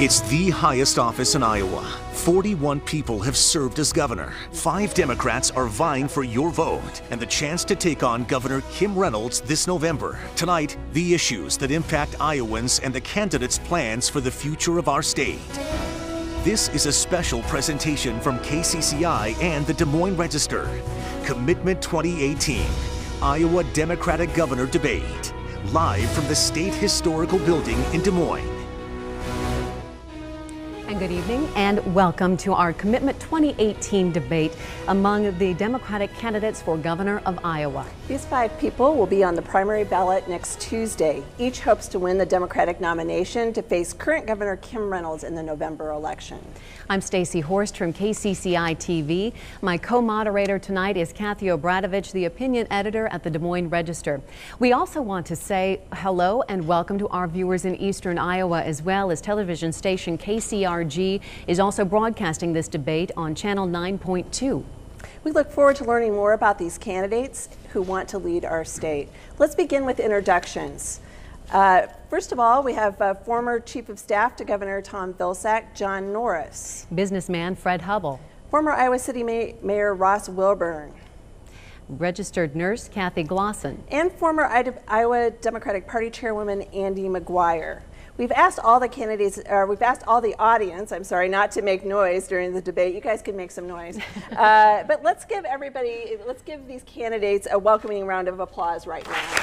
It's the highest office in Iowa. 41 people have served as governor. 5 Democrats are vying for your vote and the chance to take on Governor Kim Reynolds this November. Tonight, the issues that impact Iowans and the candidates' plans for the future of our state. This is a special presentation from KCCI and the Des Moines Register. Commitment 2018, Iowa Democratic Governor Debate. Live from the State Historical Building in Des Moines. And good evening and welcome to our Commitment 2018 debate among the Democratic candidates for governor of Iowa. These 5 people will be on the primary ballot next Tuesday. Each hopes to win the Democratic nomination to face current Governor Kim Reynolds in the November election. I'm Stacy Horst from KCCI TV. My co-moderator tonight is Kathy Obradovich, the opinion editor at the Des Moines Register. We also want to say hello and welcome to our viewers in eastern Iowa, as well as television station KCRG is also broadcasting this debate on Channel 9.2. We look forward to learning more about these candidates who want to lead our state. Let's begin with introductions. First of all, we have former Chief of Staff to Governor Tom Vilsack, John Norris. Businessman Fred Hubbell. Former Iowa City Mayor Ross Wilburn. Registered nurse Kathy Glosson. And former Iowa Democratic Party Chairwoman Andy McGuire. We've asked all the candidates, we've asked all the audience, I'm sorry, not to make noise during the debate. You guys can make some noise. But let's give these candidates a welcoming round of applause right now.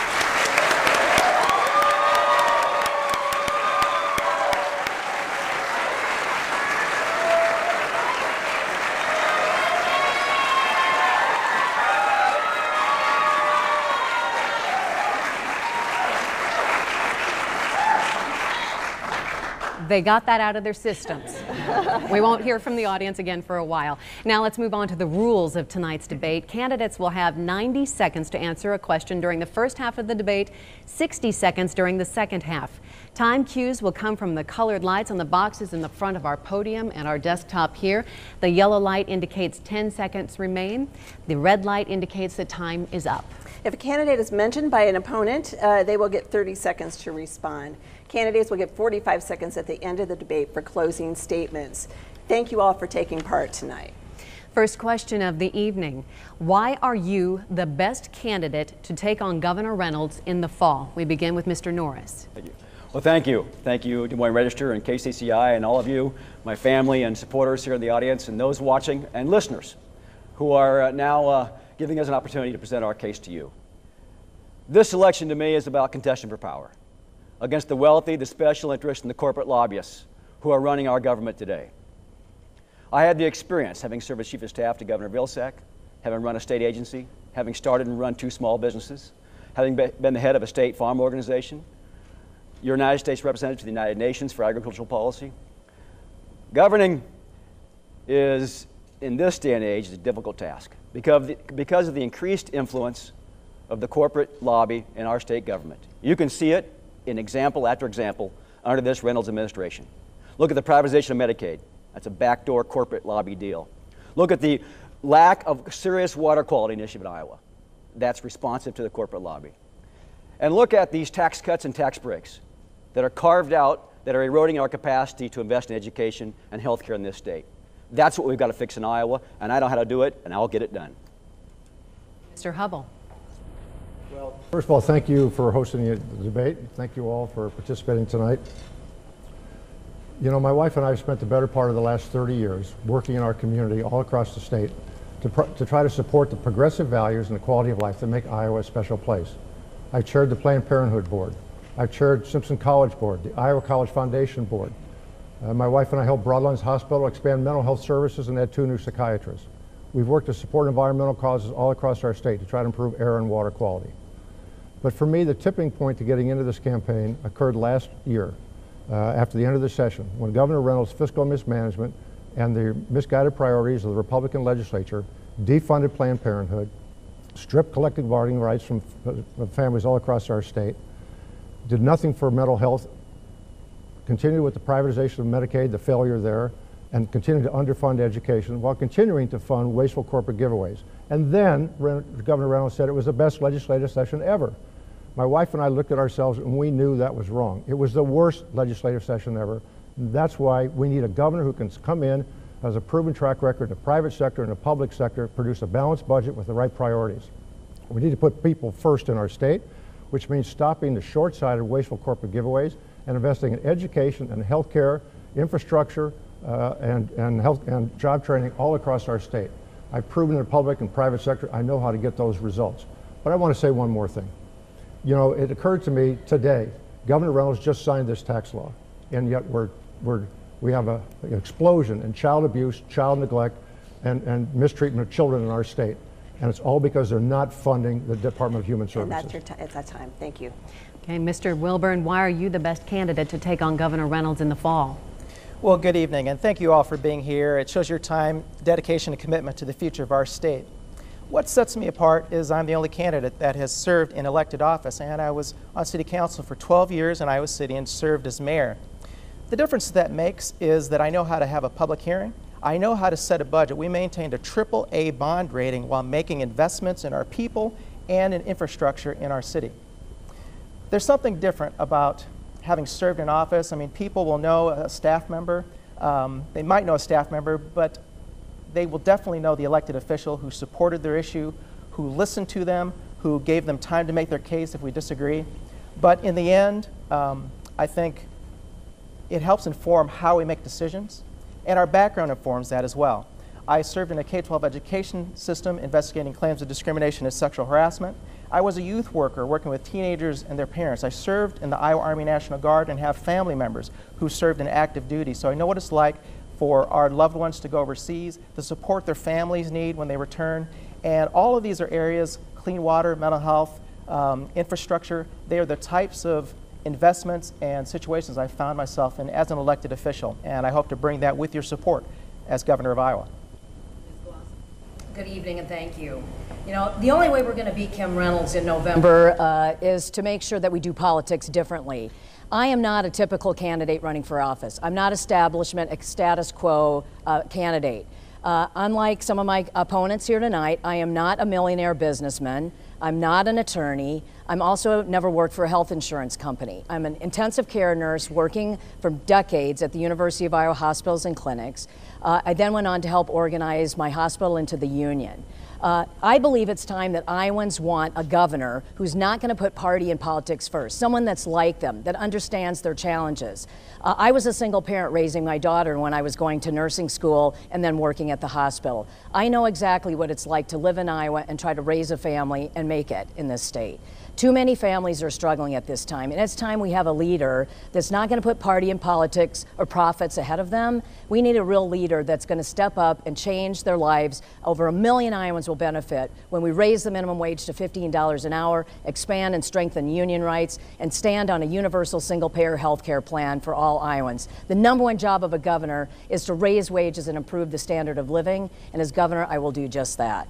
They got that out of their systems. We won't hear from the audience again for a while. Now let's move on to the rules of tonight's debate. Candidates will have 90 seconds to answer a question during the first half of the debate, 60 seconds during the second half. Time cues will come from the colored lights on the boxes in the front of our podium and our desktop here. The yellow light indicates 10 seconds remain. The red light indicates that time is up. If a candidate is mentioned by an opponent, they will get 30 seconds to respond. Candidates will get 45 seconds at the end of the debate for closing statements. Thank you all for taking part tonight. First question of the evening. Why are you the best candidate to take on Governor Reynolds in the fall? We begin with Mr. Norris. Thank you. Well, thank you. Thank you, Des Moines Register and KCCI and all of you, my family and supporters here in the audience and those watching and listeners who are now giving us an opportunity to present our case to you. This election to me is about contesting for power against the wealthy, the special interests, and the corporate lobbyists who are running our government today. I had the experience, having served as Chief of Staff to Governor Vilsack, having run a state agency, having started and run 2 small businesses, having been the head of a state farm organization, United States representative to the United Nations for agricultural policy. Governing is, in this day and age, a difficult task because of the increased influence of the corporate lobby in our state government. You can see it in example after example under this Reynolds administration. Look at the privatization of Medicaid. That's a backdoor corporate lobby deal. Look at the lack of serious water quality initiative in Iowa. That's responsive to the corporate lobby. And look at these tax cuts and tax breaks that are carved out, that are eroding our capacity to invest in education and health care in this state. That's what we've got to fix in Iowa, and I know how to do it, and I'll get it done. Mr. Hubbell. Well, first of all, thank you for hosting the debate. Thank you all for participating tonight. You know, my wife and I have spent the better part of the last 30 years working in our community all across the state to try to support the progressive values and the quality of life that make Iowa a special place. I've chaired the Planned Parenthood Board. I've chaired Simpson College Board, the Iowa College Foundation Board. My wife and I helped Broadlands Hospital expand mental health services and add 2 new psychiatrists. We've worked to support environmental causes all across our state to try to improve air and water quality. But for me, the tipping point to getting into this campaign occurred last year after the end of the session, when Governor Reynolds' fiscal mismanagement and the misguided priorities of the Republican legislature defunded Planned Parenthood, stripped collective bargaining rights from families all across our state, did nothing for mental health, continued with the privatization of Medicaid, the failure there, and continued to underfund education while continuing to fund wasteful corporate giveaways. And then Governor Reynolds said it was the best legislative session ever. My wife and I looked at ourselves and we knew that was wrong. It was the worst legislative session ever. That's why we need a governor who can come in, has a proven track record in the private sector and the public sector, produce a balanced budget with the right priorities. We need to put people first in our state, which means stopping the short-sighted, wasteful corporate giveaways and investing in education and healthcare, infrastructure, and job training all across our state. I've proven in the public and private sector I know how to get those results. But I want to say one more thing. You know, it occurred to me today, Governor Reynolds just signed this tax law, and yet we have an explosion in child abuse, child neglect, and mistreatment of children in our state. And it's all because they're not funding the Department of Human Services. And that's it's that time. Thank you. Okay, Mr. Wilburn, why are you the best candidate to take on Governor Reynolds in the fall? Well, good evening, and thank you all for being here. It shows your time, dedication, and commitment to the future of our state. What sets me apart is I'm the only candidate that has served in elected office, and I was on City Council for 12 years in Iowa City and served as mayor. The difference that makes is that I know how to have a public hearing. I know how to set a budget. We maintained a AAA bond rating while making investments in our people and in infrastructure in our city. There's something different about having served in office. I mean, people will know a staff member. They might know a staff member, but they will definitely know the elected official who supported their issue, who listened to them, who gave them time to make their case if we disagree. But in the end, I think it helps inform how we make decisions, and our background informs that as well. I served in a K-12 education system investigating claims of discrimination and sexual harassment. I was a youth worker working with teenagers and their parents. I served in the Iowa Army National Guard and have family members who served in active duty. So I know what it's like for our loved ones to go overseas, the support their families need when they return. And all of these are areas, clean water, mental health, infrastructure. They are the types of investments and situations I found myself in as an elected official. And I hope to bring that with your support as Governor of Iowa. Good evening and thank you. You know, the only way we're going to beat Kim Reynolds in November is to make sure that we do politics differently. I am not a typical candidate running for office. I'm not establishment, status quo candidate. Unlike some of my opponents here tonight, I am not a millionaire businessman. I'm not an attorney. I'm also never worked for a health insurance company. I'm an intensive care nurse working for decades at the University of Iowa Hospitals and Clinics. I then went on to help organize my hospital into the union. I believe it's time that Iowans want a governor who's not going to put party and politics first, someone that's like them, that understands their challenges. I was a single parent raising my daughter when I was going to nursing school and then working at the hospital. I know exactly what it's like to live in Iowa and try to raise a family and make it in this state. Too many families are struggling at this time, and it's time we have a leader that's not going to put party and politics or profits ahead of them. We need a real leader that's going to step up and change their lives. Over 1 million Iowans will benefit when we raise the minimum wage to $15 an hour, expand and strengthen union rights, and stand on a universal single-payer health care plan for all Iowans. The #1 job of a governor is to raise wages and improve the standard of living, and as governor, I will do just that.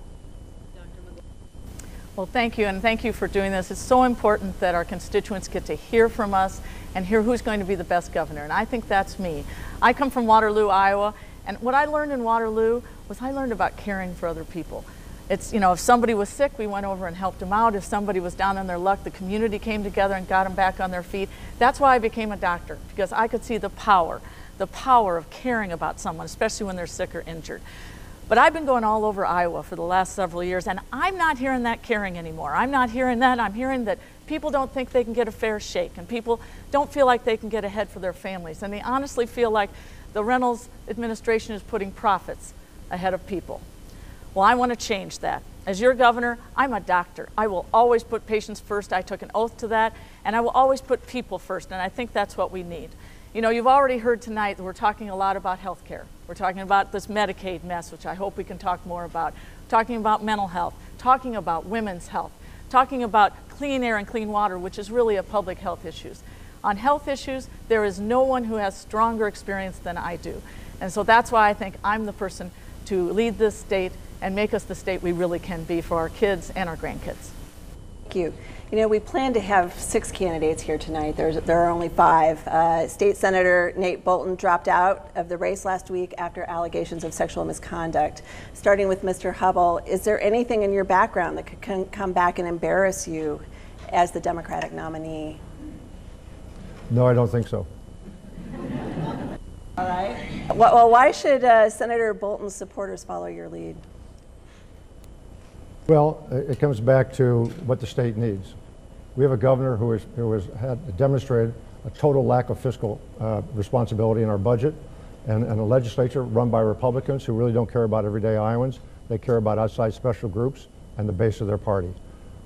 Well, thank you, and thank you for doing this. It's so important that our constituents get to hear from us and hear who's going to be the best governor, and I think that's me. I come from Waterloo, Iowa, and what I learned in Waterloo was I learned about caring for other people. It's, you know, if somebody was sick, we went over and helped them out. If somebody was down on their luck, the community came together and got them back on their feet. That's why I became a doctor, because I could see the power of caring about someone, especially when they're sick or injured. But I've been going all over Iowa for the last several years, and I'm not hearing that caring anymore. I'm not hearing that. I'm hearing that people don't think they can get a fair shake, and people don't feel like they can get ahead for their families, and they honestly feel like the Reynolds administration is putting profits ahead of people. Well, I want to change that. As your governor, I'm a doctor. I will always put patients first. I took an oath to that, and I will always put people first, and I think that's what we need. You know, you've already heard tonight that we're talking a lot about health care. We're talking about this Medicaid mess, which I hope we can talk more about. Talking about mental health, talking about women's health, talking about clean air and clean water, which is really a public health issues. On health issues, there is no one who has stronger experience than I do. And so that's why I think I'm the person to lead this state and make us the state we really can be for our kids and our grandkids. Thank you. You know, we plan to have 6 candidates here tonight. There are only 5. State Senator Nate Bolton dropped out of the race last week after allegations of sexual misconduct. Starting with Mr. Hubble, is there anything in your background that could come back and embarrass you as the Democratic nominee? No, I don't think so. All right. Well, why should Senator Bolton's supporters follow your lead? Well, it comes back to what the state needs. We have a governor who has demonstrated a total lack of fiscal responsibility in our budget, and a legislature run by Republicans who really don't care about everyday Iowans. They care about outside special groups and the base of their party.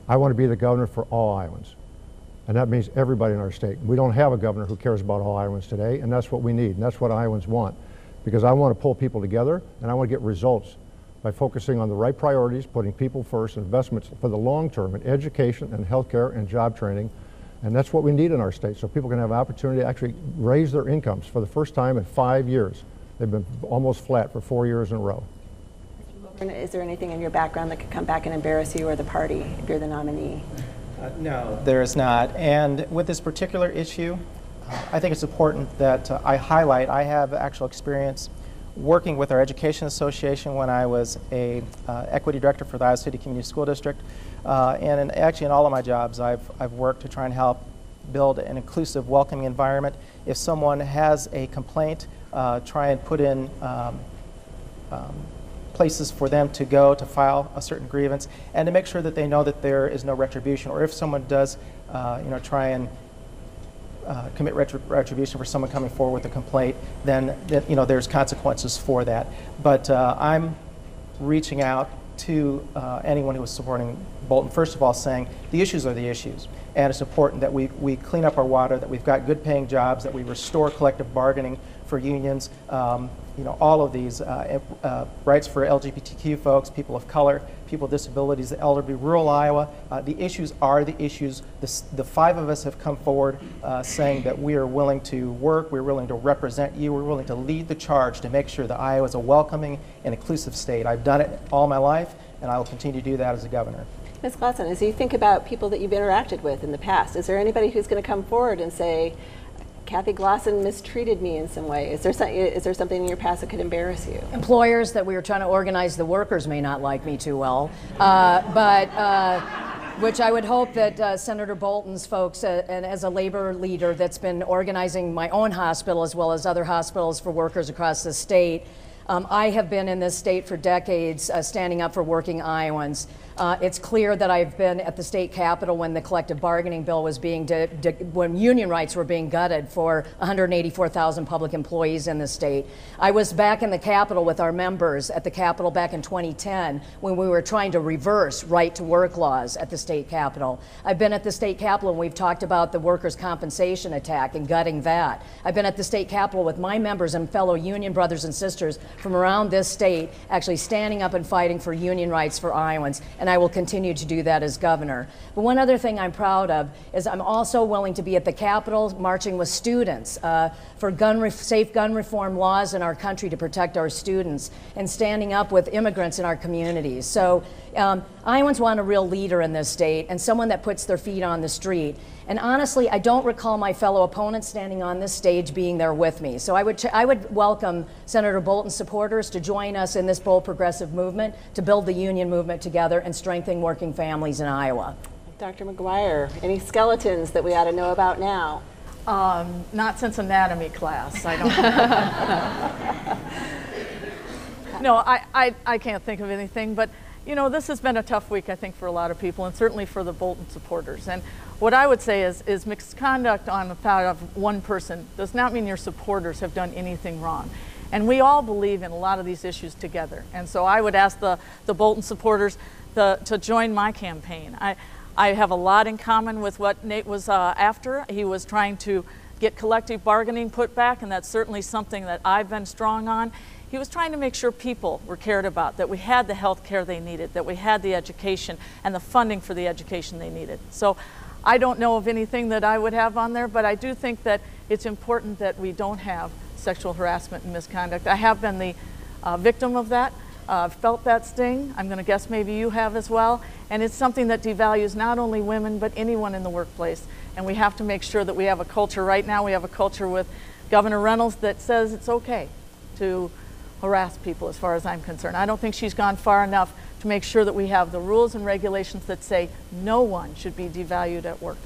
I want to be the governor for all Iowans, and that means everybody in our state. We don't have a governor who cares about all Iowans today, and that's what we need, and that's what Iowans want. Because I want to pull people together, and I want to get results by focusing on the right priorities, putting people first, investments for the long term in education and healthcare and job training. And that's what we need in our state, so people can have an opportunity to actually raise their incomes for the first time in 5 years. They've been almost flat for 4 years in a row. Is there anything in your background that could come back and embarrass you or the party if you're the nominee? No, there is not. And with this particular issue, I think it's important that I highlight, I have actual experience working with our Education Association when I was a equity director for the Iowa City Community School District. Actually in all of my jobs, I've worked to try and help build an inclusive, welcoming environment. If someone has a complaint, try and put in places for them to go to file a certain grievance, and to make sure that they know that there is no retribution, or if someone does try and commit retribution for someone coming forward with a complaint, then there's consequences for that. But I'm reaching out to anyone who is supporting Bolton, first of all saying the issues are the issues, and it's important that we clean up our water, that we've got good paying jobs, that we restore collective bargaining for unions, all of these rights for LGBTQ folks, people of color, people with disabilities, the elderly, rural Iowa. The issues are the issues. The 5 of us have come forward saying that we are willing to work, we're willing to represent you, we're willing to lead the charge to make sure that Iowa is a welcoming and inclusive state. I've done it all my life, and I will continue to do that as a governor. Ms. Klassen, as you think about people that you've interacted with in the past, is there anybody who's going to come forward and say, Kathy Glassen mistreated me in some way? Is there something in your past that could embarrass you? Employers that we were trying to organize the workers may not like me too well, which I would hope that Senator Bolton's folks, and as a labor leader that's been organizing my own hospital as well as other hospitals for workers across the state, I have been in this state for decades standing up for working Iowans. It's clear that I've been at the state capitol when the collective bargaining bill was being, when union rights were being gutted for 184,000 public employees in the state. I was back in the capitol with our members at the capitol back in 2010 when we were trying to reverse right to work laws at the state capitol. I've been at the state capitol and we've talked about the workers' compensation attack and gutting that. I've been at the state capitol with my members and fellow union brothers and sisters from around this state actually standing up and fighting for union rights for Iowans, and I will continue to do that as governor. But one other thing I'm proud of is I'm also willing to be at the Capitol marching with students for safe gun reform laws in our country to protect our students, and standing up with immigrants in our communities. So Iowans want a real leader in this state and someone that puts their feet on the street. And honestly, I don't recall my fellow opponents standing on this stage being there with me. So I would welcome Senator Bolton's supporters to join us in this bold progressive movement to build the union movement together and strengthen working families in Iowa. Dr. McGuire, any skeletons that we ought to know about now? Not since anatomy class. I don't. No, I can't think of anything, but you know, this has been a tough week, I think, for a lot of people, and certainly for the Bolton supporters. And what I would say is misconduct on the part of one person does not mean your supporters have done anything wrong. And we all believe in a lot of these issues together. And so I would ask the Bolton supporters to join my campaign. I have a lot in common with what Nate was after. He was trying to get collective bargaining put back, and that's certainly something that I've been strong on. He was trying to make sure people were cared about, that we had the health care they needed, that we had the education and the funding for the education they needed. So I don't know of anything that I would have on there, but I do think that it's important that we don't have sexual harassment and misconduct. I have been the victim of that, felt that sting. I'm going to guess maybe you have as well. And it's something that devalues not only women, but anyone in the workplace. And we have to make sure that we have a culture right now. We have a culture with Governor Reynolds that says it's okay to harass people, as far as I'm concerned. I don't think she's gone far enough to make sure that we have the rules and regulations that say no one should be devalued at work.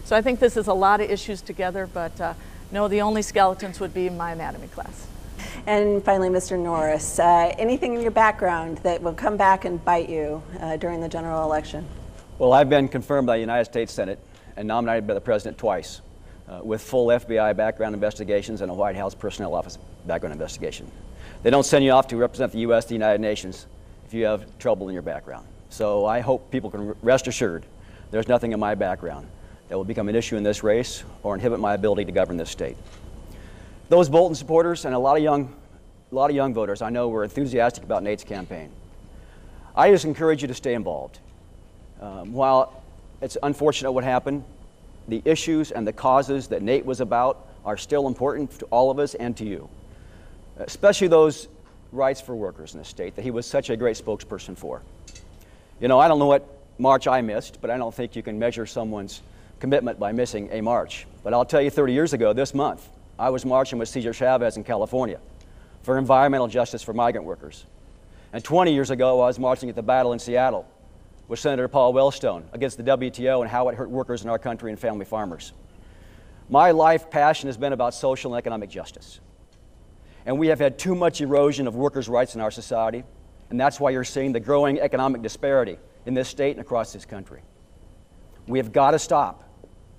So I think this is a lot of issues together, but no, the only skeletons would be in my anatomy class. And finally, Mr. Norris, anything in your background that will come back and bite you during the general election? Well, I've been confirmed by the United States Senate and nominated by the President twice with full FBI background investigations and a White House Personnel Office background investigation. They don't send you off to represent the U.S. to the United Nations if you have trouble in your background. So I hope people can rest assured there's nothing in my background that will become an issue in this race or inhibit my ability to govern this state. Those Bolton supporters and a lot of young voters I know were enthusiastic about Nate's campaign. I just encourage you to stay involved. While it's unfortunate what happened, the issues and the causes that Nate was about are still important to all of us and to you, especially those rights for workers in this state that he was such a great spokesperson for. You know, I don't know what march I missed, but I don't think you can measure someone's commitment by missing a march. But I'll tell you, 30 years ago this month, I was marching with Cesar Chavez in California for environmental justice for migrant workers. And 20 years ago, I was marching at the battle in Seattle with Senator Paul Wellstone against the WTO and how it hurt workers in our country and family farmers. My life passion has been about social and economic justice. And we have had too much erosion of workers' rights in our society, and that's why you're seeing the growing economic disparity in this state and across this country. We have got to stop.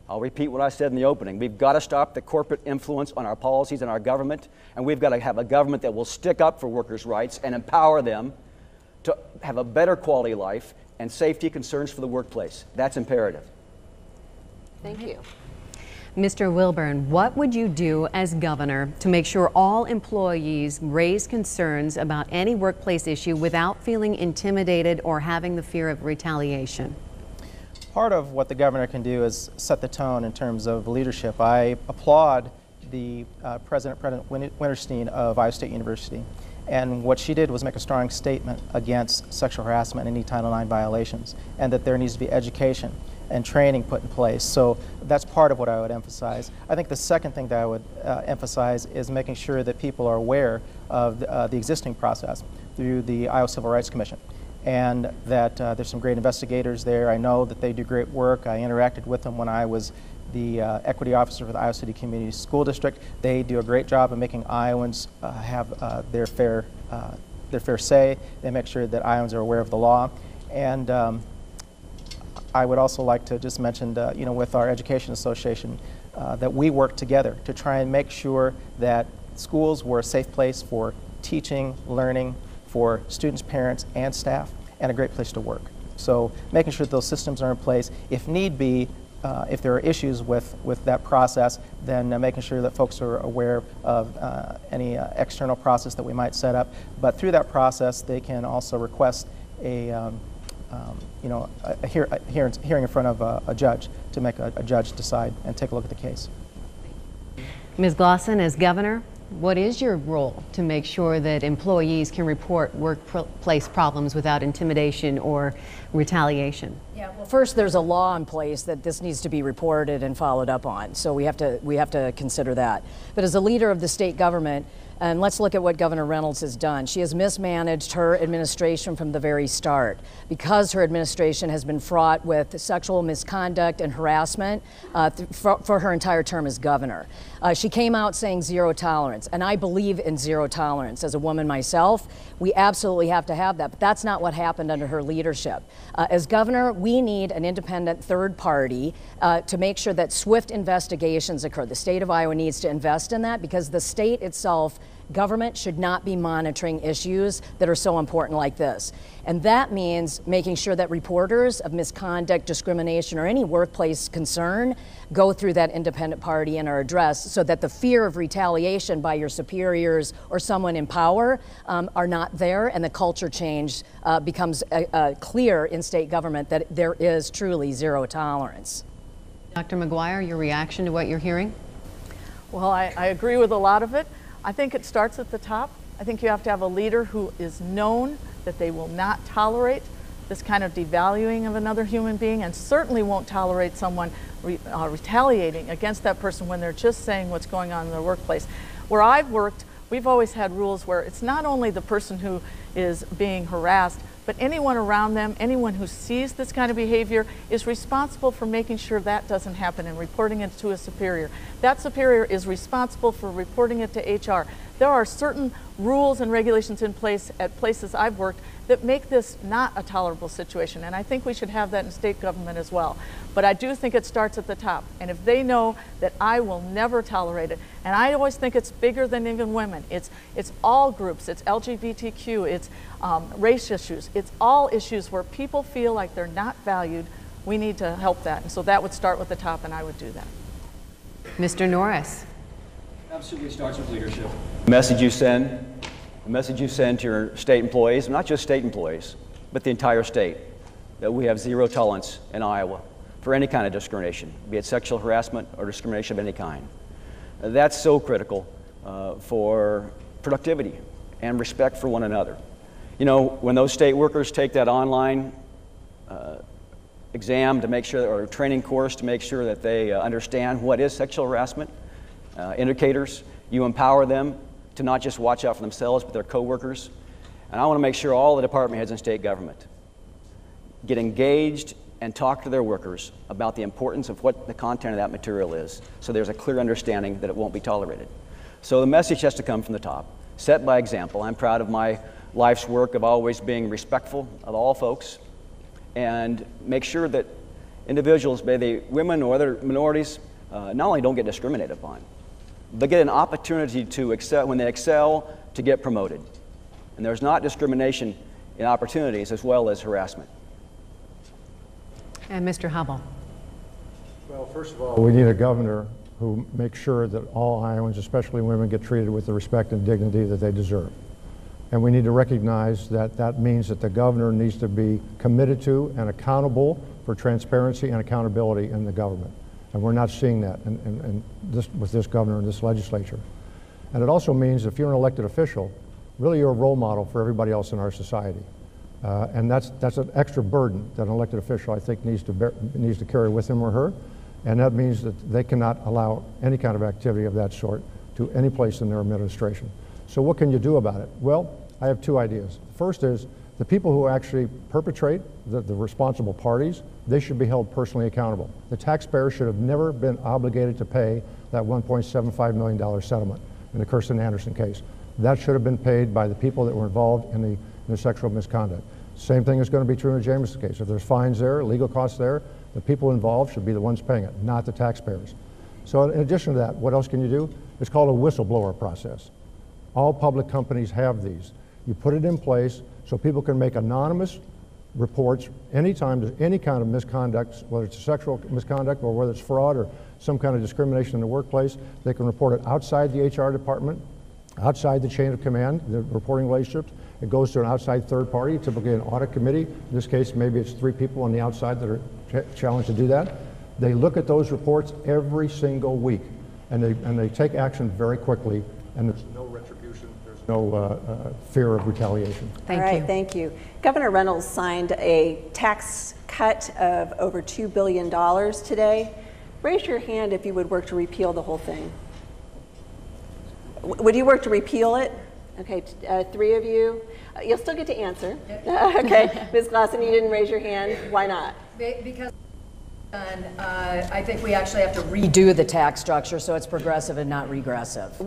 I'll repeat what I said in the opening. We've got to stop the corporate influence on our policies and our government, and we've got to have a government that will stick up for workers' rights and empower them to have a better quality of life and safety concerns for the workplace. That's imperative. Thank you. Mr. Wilburn, what would you do as governor to make sure all employees raise concerns about any workplace issue without feeling intimidated or having the fear of retaliation? Part of what the governor can do is set the tone in terms of leadership. I applaud the President Winterstein of Iowa State University. And what she did was make a strong statement against sexual harassment and any Title IX violations, and that there needs to be education and training put in place. So that's part of what I would emphasize. I think the second thing that I would emphasize is making sure that people are aware of the existing process through the Iowa Civil Rights Commission, and that there's some great investigators there. I know that they do great work. I interacted with them when I was the equity officer for the Iowa City Community School District. They do a great job of making Iowans have their fair say. They make sure that Iowans are aware of the law. And I would also like to just mention, you know, with our Education Association, that we work together to try and make sure that schools were a safe place for teaching, learning, for students, parents, and staff, and a great place to work. So making sure that those systems are in place. If need be, if there are issues with that process, then making sure that folks are aware of any external process that we might set up. But through that process, they can also request a hearing in front of a judge to make a judge decide and take a look at the case. Ms. Glosson, as governor, what is your role to make sure that employees can report workplace problems without intimidation or retaliation? Yeah, well, first, there's a law in place that this needs to be reported and followed up on, so we have to consider that. But as a leader of the state government, and let's look at what Governor Reynolds has done. She has mismanaged her administration from the very start. Because her administration has been fraught with sexual misconduct and harassment for her entire term as governor. She came out saying zero tolerance, and I believe in zero tolerance. As a woman myself, we absolutely have to have that, but that's not what happened under her leadership. As governor, we need an independent third party to make sure that swift investigations occur. The state of Iowa needs to invest in that because the state itself, government should not be monitoring issues that are so important like this. And that means making sure that reporters of misconduct, discrimination, or any workplace concern go through that independent party and are addressed so that the fear of retaliation by your superiors or someone in power are not there, and the culture change becomes clear in state government that there is truly zero tolerance. Dr. McGuire, your reaction to what you're hearing? Well, I agree with a lot of it. I think it starts at the top. I think you have to have a leader who is known that they will not tolerate this kind of devaluing of another human being, and certainly won't tolerate someone retaliating against that person when they're just saying what's going on in their workplace. Where I've worked, we've always had rules where it's not only the person who is being harassed, but anyone around them, anyone who sees this kind of behavior is responsible for making sure that doesn't happen and reporting it to a superior. That superior is responsible for reporting it to HR. There are certain rules and regulations in place at places I've worked that make this not a tolerable situation, and I think we should have that in state government as well. But I do think it starts at the top, and if they know that I will never tolerate it, and I always think it's bigger than even women. It's all groups, it's LGBTQ, it's race issues, it's all issues where people feel like they're not valued. We need to help that, and so that would start with the top, and I would do that. Mr. Norris. Absolutely starts with leadership. The message you send to your state employees, not just state employees, but the entire state, that we have zero tolerance in Iowa for any kind of discrimination, be it sexual harassment or discrimination of any kind. That's so critical for productivity and respect for one another. You know, when those state workers take that online exam to make sure, or training course to make sure that they understand what is sexual harassment, indicators, you empower them to not just watch out for themselves, but their coworkers. And I want to make sure all the department heads in state government get engaged and talk to their workers about the importance of what the content of that material is, so there's a clear understanding that it won't be tolerated. So the message has to come from the top, set by example. I'm proud of my life's work of always being respectful of all folks, and make sure that individuals, be they women or other minorities, not only don't get discriminated upon, but get an opportunity to excel, when they excel, to get promoted. And there's not discrimination in opportunities as well as harassment. And Mr. Hubble. Well, first of all, we need a governor who makes sure that all Iowans, especially women, get treated with the respect and dignity that they deserve. And we need to recognize that that means that the governor needs to be committed to and accountable for transparency and accountability in the government. And we're not seeing that with this governor and this legislature. And it also means if you're an elected official, really you're a role model for everybody else in our society. And that's an extra burden that an elected official, I think, needs to carry with him or her. And that means that they cannot allow any kind of activity of that sort to any place in their administration. So what can you do about it? Well, I have two ideas. The first is the people who actually perpetrate, the responsible parties, they should be held personally accountable. The taxpayer should have never been obligated to pay that $1.75 million settlement in the Kirsten Anderson case. That should have been paid by the people that were involved in the sexual misconduct. Same thing is going to be true in the Jamison case. If there's fines there, legal costs there, the people involved should be the ones paying it, not the taxpayers. So in addition to that, what else can you do? It's called a whistleblower process. All public companies have these. You put it in place so people can make anonymous reports anytime there's any kind of misconduct, whether it's sexual misconduct or whether it's fraud or some kind of discrimination in the workplace. They can report it outside the HR department, outside the chain of command, the reporting relationships. It goes to an outside third party, typically an audit committee. In this case, maybe it's 3 people on the outside that are challenged to do that. They look at those reports every single week, and they take action very quickly, and there's no retribution, there's no fear of retaliation. Thank you. All right, you. thank you. Governor Reynolds signed a tax cut of over $2 billion today. Raise your hand if you would work to repeal the whole thing. Would you work to repeal it? Okay, 3 of you. You'll still get to answer. Okay, Ms. Glassen, you didn't raise your hand. Why not? Because I think we actually have to redo the tax structure so it's progressive and not regressive.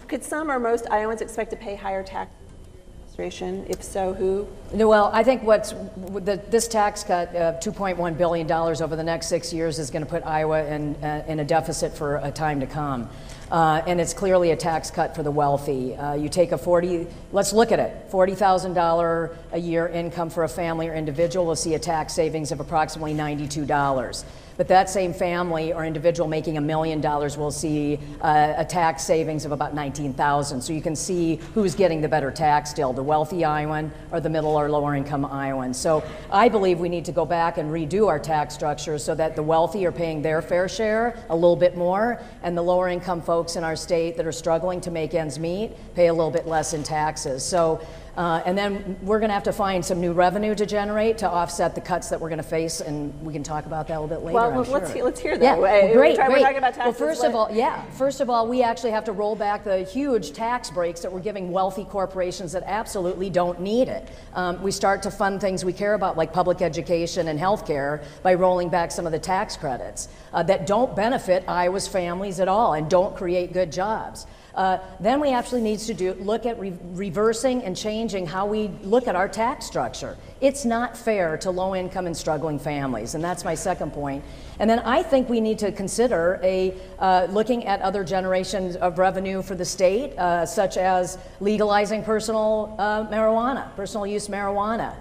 Could some or most Iowans expect to pay higher taxes in the administration? If so, who? Well, I think this tax cut of $2.1 billion over the next 6 years is going to put Iowa in a deficit for a time to come. And it's clearly a tax cut for the wealthy. You take let's look at it, $40,000 a year income for a family or individual will see a tax savings of approximately $92. But that same family or individual making $1 million will see a tax savings of about $19,000. So you can see who's getting the better tax deal, the wealthy Iowan or the middle or lower income Iowan. So I believe we need to go back and redo our tax structure so that the wealthy are paying their fair share, a little bit more, and the lower income folks in our state that are struggling to make ends meet pay a little bit less in taxes. So And then we're going to have to find some new revenue to generate to offset the cuts that we're going to face, and we can talk about that a little bit later. Well, I'm sure. let's hear that. Yeah, great. We're talking about taxes. Well, first of all, we actually have to roll back the huge tax breaks that we're giving wealthy corporations that absolutely don't need it. We start to fund things we care about, like public education and healthcare, by rolling back some of the tax credits that don't benefit Iowa's families at all and don't create good jobs. Then we actually need to look at reversing and changing how we look at our tax structure. It's not fair to low-income and struggling families, and that's my second point. And then I think we need to consider looking at other generations of revenue for the state, such as legalizing personal use marijuana.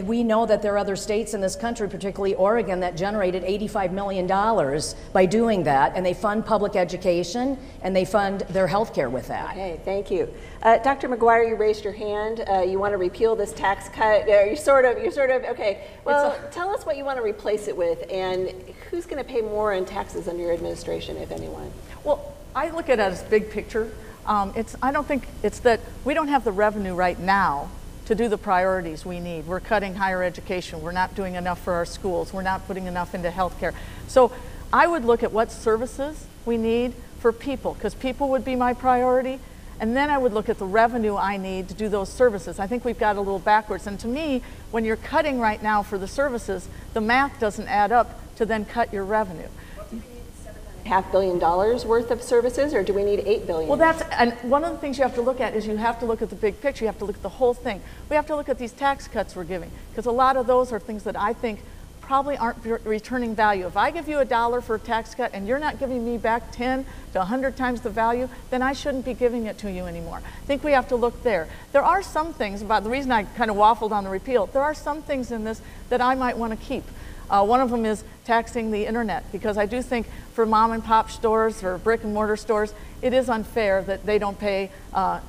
We know that there are other states in this country, particularly Oregon, that generated $85 million by doing that, and they fund public education and they fund their health care with that. Okay, thank you. Dr. McGuire, you raised your hand. You want to repeal this tax cut. You're sort of, okay. Well, tell us what you want to replace it with, and who's going to pay more in taxes under your administration, if anyone? Well, I look at it as big picture. I don't think it's that we don't have the revenue right now to do the priorities we need. We're cutting higher education. We're not doing enough for our schools. We're not putting enough into healthcare. So I would look at what services we need for people, because people would be my priority. And then I would look at the revenue I need to do those services. I think we've got a little backwards. And to me, when you're cutting right now for the services, the math doesn't add up to then cut your revenue. $500 million worth of services, or do we need $8 billion? Well, and one of the things you have to look at is you have to look at the big picture. You have to look at the whole thing. We have to look at these tax cuts we're giving, because a lot of those are things that I think probably aren't returning value. If I give you $1 for a tax cut and you're not giving me back 10 to 100 times the value, then I shouldn't be giving it to you anymore. I think we have to look there. There are some things about the reason I kind of waffled on the repeal. There are some things in this that I might want to keep. One of them is taxing the internet, because I do think for mom and pop stores or brick and mortar stores, it is unfair that they don't pay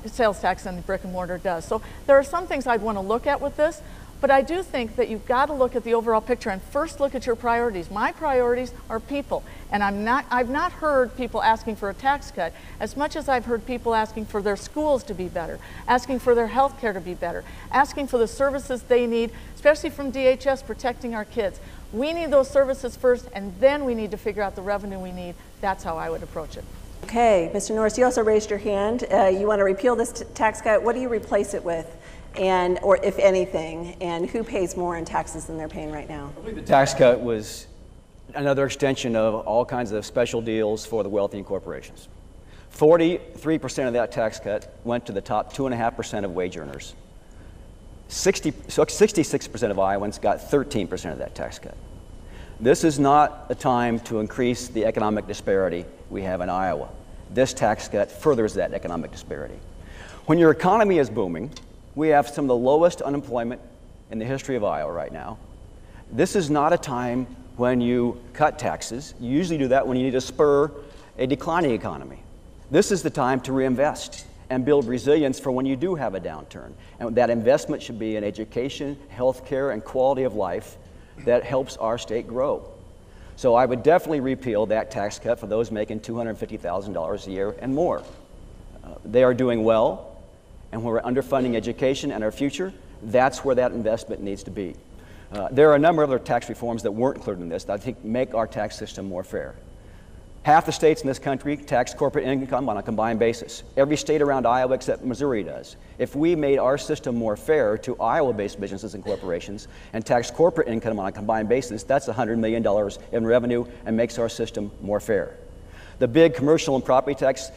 sales tax and the brick and mortar does. So there are some things I'd want to look at with this, but I do think that you've got to look at the overall picture and first look at your priorities. My priorities are people, and I've not heard people asking for a tax cut as much as I've heard people asking for their schools to be better, asking for their health care to be better, asking for the services they need, especially from DHS protecting our kids. We need those services first, and then we need to figure out the revenue we need. That's how I would approach it. Okay, Mr. Norris, you also raised your hand. You want to repeal this tax cut. What do you replace it with, or if anything, and who pays more in taxes than they're paying right now? I believe the tax cut was another extension of all kinds of special deals for the wealthy and corporations. 43% of that tax cut went to the top 2.5% of wage earners. 66% of Iowans got 13% of that tax cut. This is not a time to increase the economic disparity we have in Iowa. This tax cut furthers that economic disparity. When your economy is booming, we have some of the lowest unemployment in the history of Iowa right now. This is not a time when you cut taxes. You usually do that when you need to spur a declining economy. This is the time to reinvest and build resilience for when you do have a downturn. And that investment should be in education, health care, and quality of life that helps our state grow. So I would definitely repeal that tax cut for those making $250,000 a year and more. They are doing well, and when we're underfunding education and our future, that's where that investment needs to be. There are a number of other tax reforms that weren't included in this that I think make our tax system more fair. Half the states in this country tax corporate income on a combined basis. Every state around Iowa except Missouri does. If we made our system more fair to Iowa-based businesses and corporations and tax corporate income on a combined basis, that's $100 million in revenue and makes our system more fair. The big commercial and property tax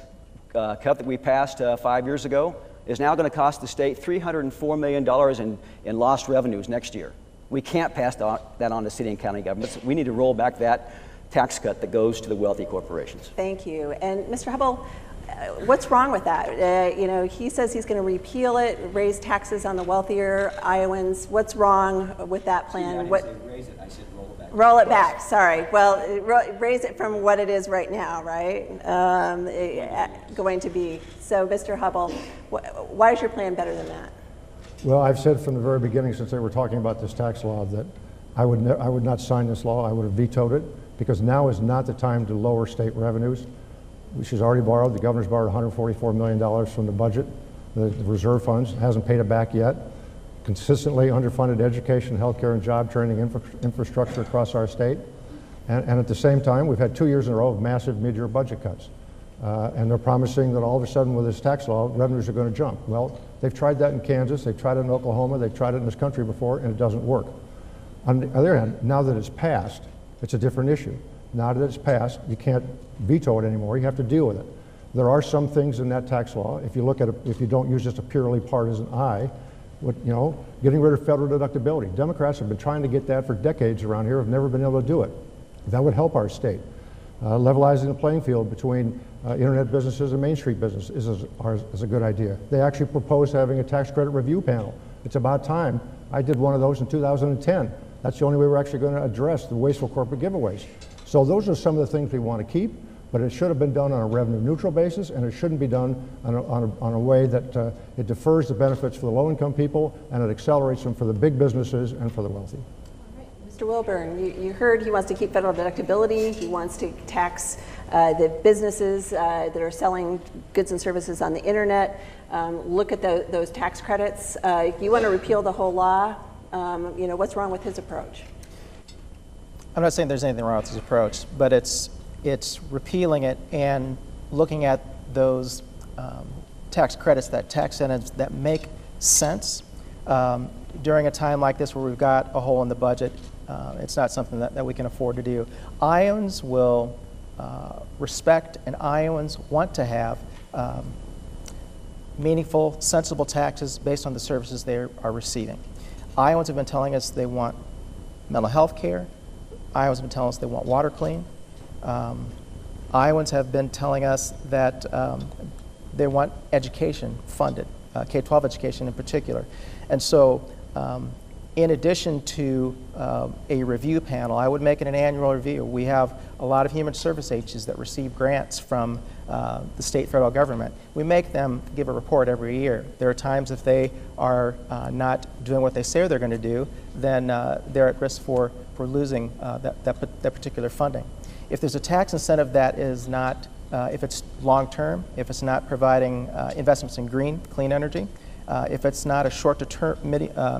cut that we passed 5 years ago is now going to cost the state $304 million in lost revenues next year. We can't pass that on to city and county governments. We need to roll back that tax cut that goes to the wealthy corporations. Thank you. And Mr. Hubbell, what's wrong with that? He says he's going to repeal it, raise taxes on the wealthier Iowans. What's wrong with that plan? I didn't say raise it, I said roll it back. Roll it back, sorry. Well, raise it from what it is right now, right? Going to be. So, Mr. Hubbell, why is your plan better than that? Well, I've said from the very beginning, since they were talking about this tax law, that I would not sign this law. I would have vetoed it, because now is not the time to lower state revenues. She's already borrowed, the governor's borrowed $144 million from the budget. the reserve funds, hasn't paid it back yet. Consistently underfunded education, healthcare, and job training infrastructure across our state. And at the same time, we've had 2 years in a row of massive mid-year budget cuts. And they're promising that all of a sudden with this tax law, revenues are going to jump. Well, they've tried that in Kansas, they've tried it in Oklahoma, they've tried it in this country before, and it doesn't work. On the other hand, now that it's passed, it's a different issue. Now that it's passed, you can't veto it anymore, you have to deal with it. There are some things in that tax law, if you look at it, if you don't use just a purely partisan eye, getting rid of federal deductibility. Democrats have been trying to get that for decades around here, have never been able to do it. That would help our state. Levelizing the playing field between internet businesses and Main Street business is a good idea. They actually proposed having a tax credit review panel. It's about time. I did one of those in 2010. That's the only way we're actually going to address the wasteful corporate giveaways. So those are some of the things we want to keep, but it should have been done on a revenue neutral basis, and it shouldn't be done on a way that it defers the benefits for the low income people and it accelerates them for the big businesses and for the wealthy. Mr. Wilburn, you heard he wants to keep federal deductibility, he wants to tax the businesses that are selling goods and services on the internet, look at those tax credits. If you want to repeal the whole law, what's wrong with his approach? I'm not saying there's anything wrong with his approach, but it's repealing it and looking at those tax credits, that tax incentives that make sense during a time like this where we've got a hole in the budget. It's not something that we can afford to do. Iowans will respect, and Iowans want to have meaningful, sensible taxes based on the services they are receiving. Iowans have been telling us they want mental health care. Iowans have been telling us they want water clean. Iowans have been telling us that they want education funded, K-12 education in particular. And so in addition to a review panel, I would make it an annual review. We have a lot of human service agencies that receive grants from the state federal government. We make them give a report every year. There are times if they are not doing what they say they're going to do, then they're at risk for losing that particular funding. If there's a tax incentive that is not, if it's long-term, if it's not providing investments in clean energy, if it's not a short-to-term,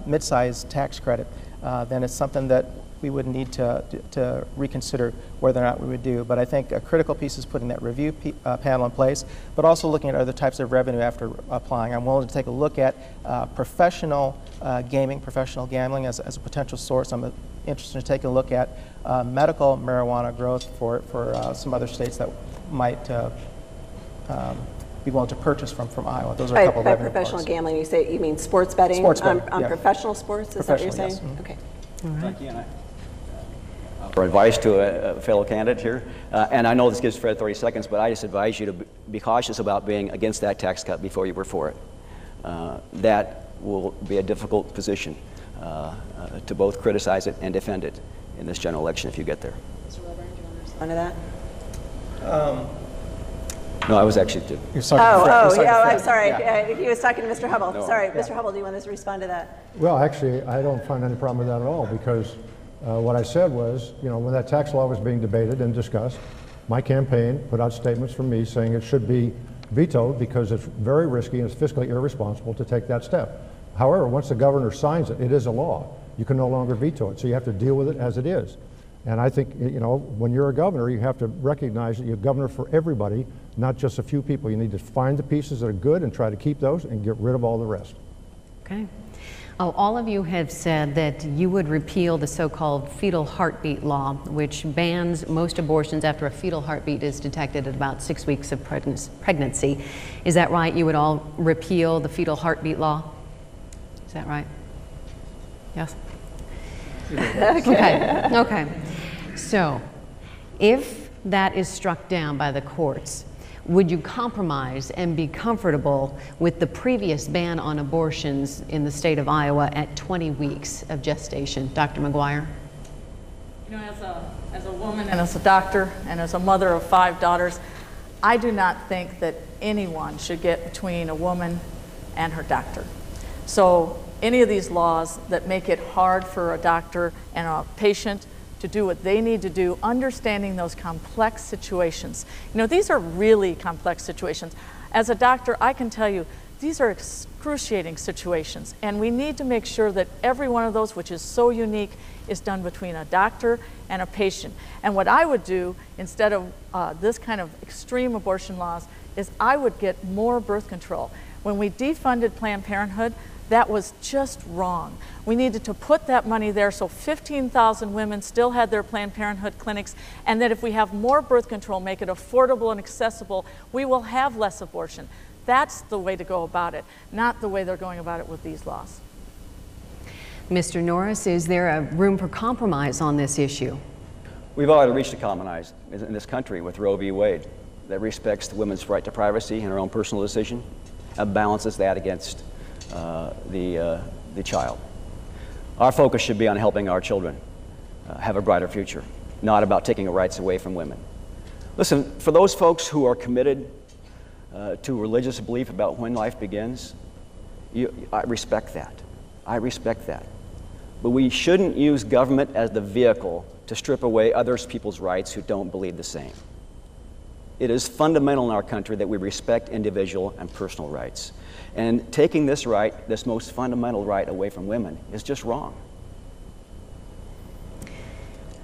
mid-sized tax credit, then it's something that we would need to reconsider whether or not we would do. But I think a critical piece is putting that review panel in place, but also looking at other types of revenue after applying. I'm willing to take a look at professional gambling as a potential source. I'm interested in taking a look at medical marijuana growth for some other states that might be willing to purchase from Iowa. Those are a couple of revenue professional parts. gambling, you mean sports betting? Sports betting, on yeah. Professional sports, is that what you're saying? Yes. Mm-hmm. Okay. Thank you. For advice to a fellow candidate here, and I know this gives Fred 30 seconds, but I just advise you to be cautious about being against that tax cut before you were for it. That will be a difficult position to both criticize it and defend it in this general election if you get there. Mr. Wilburn, do you want to respond to that? No, I was actually. I'm sorry. Yeah. He was talking to Mr. Hubble. No. Sorry, Yeah. Mr. Hubble, do you want us to respond to that? Well, actually, I don't find any problem with that at all because what I said was, when that tax law was being debated and discussed, my campaign put out statements from me saying it should be vetoed because it's very risky and it's fiscally irresponsible to take that step. However, once the governor signs it, it is a law. You can no longer veto it, so you have to deal with it as it is. And I think, when you're a governor, you have to recognize that you're a governor for everybody, not just a few people. You need to find the pieces that are good and try to keep those and get rid of all the rest. Okay. All of you have said that you would repeal the so-called fetal heartbeat law, which bans most abortions after a fetal heartbeat is detected at about 6 weeks of pregnancy. Is that right? You would all repeal the fetal heartbeat law? Is that right? Yes? Okay. So, if that is struck down by the courts, would you compromise and be comfortable with the previous ban on abortions in the state of Iowa at 20 weeks of gestation? Dr. McGuire? As a woman and as a doctor and as a mother of 5 daughters, I do not think that anyone should get between a woman and her doctor. So any of these laws that make it hard for a doctor and a patient to do what they need to do, understanding those complex situations. These are really complex situations. As a doctor, I can tell you, These are excruciating situations, and we need to make sure that every one of those, which is so unique, is done between a doctor and a patient. And what I would do, instead of this kind of extreme abortion laws, is I would get more birth control. When we defunded Planned Parenthood, that was just wrong. We needed to put that money there so 15,000 women still had their Planned Parenthood clinics, and that if we have more birth control, make it affordable and accessible, we will have less abortion. That's the way to go about it, not the way they're going about it with these laws. Mr. Norris, is there a room for compromise on this issue? We've already reached a compromise in this country with Roe v. Wade that respects the woman's right to privacy and her own personal decision and balances that against the child. Our focus should be on helping our children have a brighter future, not about taking rights away from women. Listen, for those folks who are committed to religious belief about when life begins, I respect that. I respect that. But we shouldn't use government as the vehicle to strip away other people's rights who don't believe the same. It is fundamental in our country that we respect individual and personal rights. And taking this right, this most fundamental right, away from women is just wrong.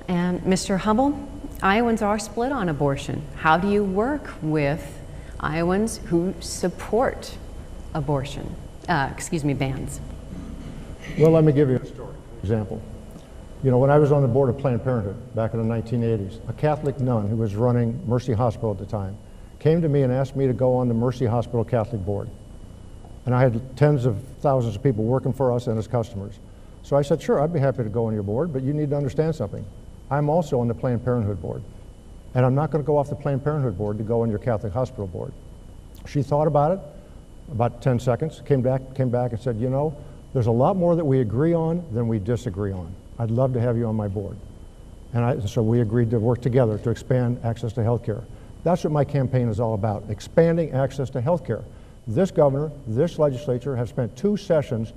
And Mr. Hubbell, Iowans are split on abortion. How do you work with Iowans who support abortion, bans? Well, let me give you a story, example. You know, when I was on the board of Planned Parenthood back in the 1980s, a Catholic nun who was running Mercy Hospital at the time came to me and asked me to go on the Mercy Hospital Catholic board. And I had tens of thousands of people working for us and as customers. So I said, sure, I'd be happy to go on your board, but you need to understand something. I'm also on the Planned Parenthood board. And I'm not going to go off the Planned Parenthood board to go on your Catholic hospital board. She thought about it, about 10 seconds, came back and said, you know, there's a lot more that we agree on than we disagree on. I'd love to have you on my board. And so we agreed to work together to expand access to health care. That's what my campaign is all about, expanding access to health care. This governor, this legislature have spent 2 sessions,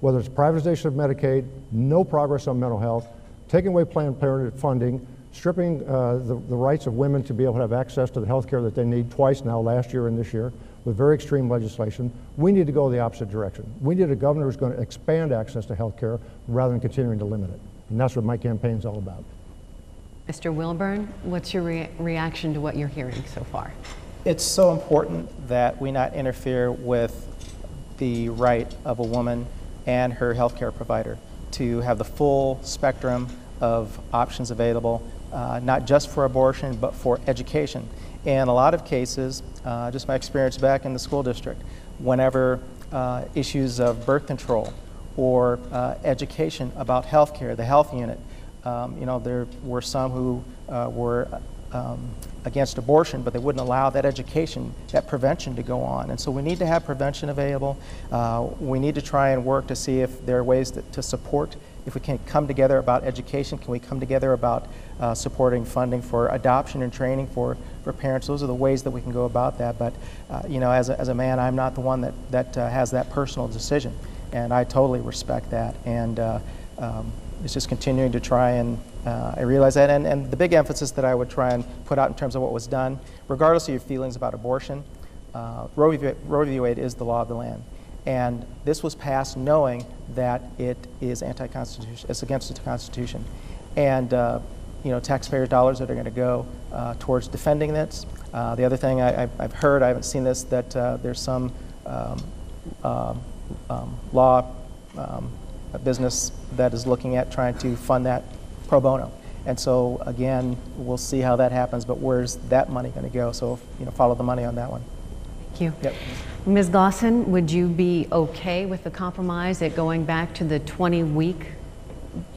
whether it's privatization of Medicaid, no progress on mental health, taking away Planned Parenthood funding, stripping the rights of women to be able to have access to the health care that they need twice now, last year and this year, with very extreme legislation. We need to go the opposite direction. We need a governor who's going to expand access to health care rather than continuing to limit it. And that's what my campaign is all about. Mr. Wilburn, what's your reaction to what you're hearing so far? It's so important that we not interfere with the right of a woman and her health care provider to have the full spectrum of options available, not just for abortion, but for education. In a lot of cases, just my experience back in the school district, whenever issues of birth control or education about health care, the health unit, you know, there were some who were against abortion, but they wouldn't allow that education, that prevention to go on. And so we need to have prevention available. We need to try and work to see if there are ways to support, if we can come together about education, can we come together about supporting funding for adoption and training for parents. Those are the ways that we can go about that. But you know, as a man, I'm not the one that has that personal decision. And I totally respect that. And it's just continuing to try and I realize that. And the big emphasis that I would try and put out in terms of what was done, regardless of your feelings about abortion, Roe v. Wade is the law of the land. And this was passed knowing that it is anti-constitutional, it's against the Constitution. And you know, taxpayer dollars that are going to go towards defending this. The other thing I've heard, I haven't seen this, that there's some law business that is looking at trying to fund that pro bono. And so again, we'll see how that happens, but where's that money going to go? So, you know, follow the money on that one. Thank you. Yep. Ms. Dawson, would you be okay with the compromise at going back to the 20-week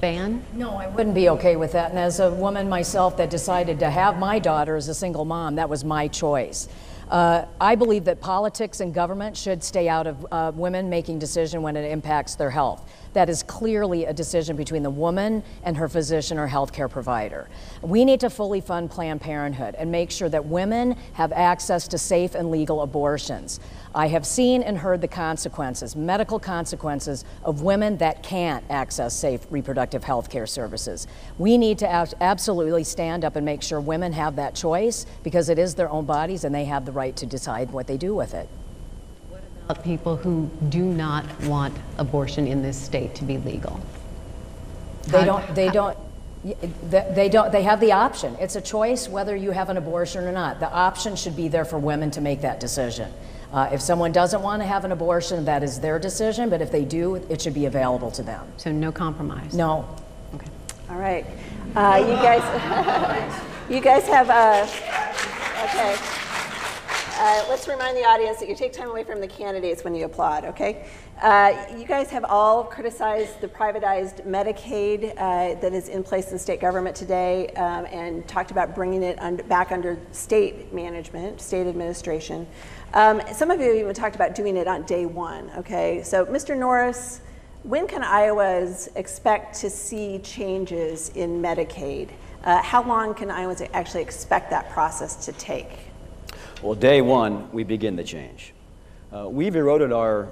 ban? No, I wouldn't be okay with that. And as a woman myself that decided to have my daughter as a single mom, that was my choice. I believe that politics and government should stay out of women making decisions when it impacts their health. That is clearly a decision between the woman and her physician or healthcare provider. We need to fully fund Planned Parenthood and make sure that women have access to safe and legal abortions. I have seen and heard the consequences, medical consequences, of women that can't access safe reproductive health care services. We need to absolutely stand up and make sure women have that choice, because it is their own bodies and they have the right to decide what they do with it. What about People who do not want abortion in this state to be legal? They have the option. It's a choice whether you have an abortion or not. The option should be there for women to make that decision. If someone doesn't want to have an abortion, that is their decision, but if they do, it should be available to them. So no compromise? No. Okay. All right. You guys, you guys have, okay. Let's remind the audience that you take time away from the candidates when you applaud, okay? You guys have all criticized the privatized Medicaid that is in place in state government today and talked about bringing it back under state management, state administration. Some of you even talked about doing it on day one, okay? So Mr. Norris, when can Iowans expect to see changes in Medicaid? How long can Iowans actually expect that process to take? Well, day one, we begin the change. We've eroded our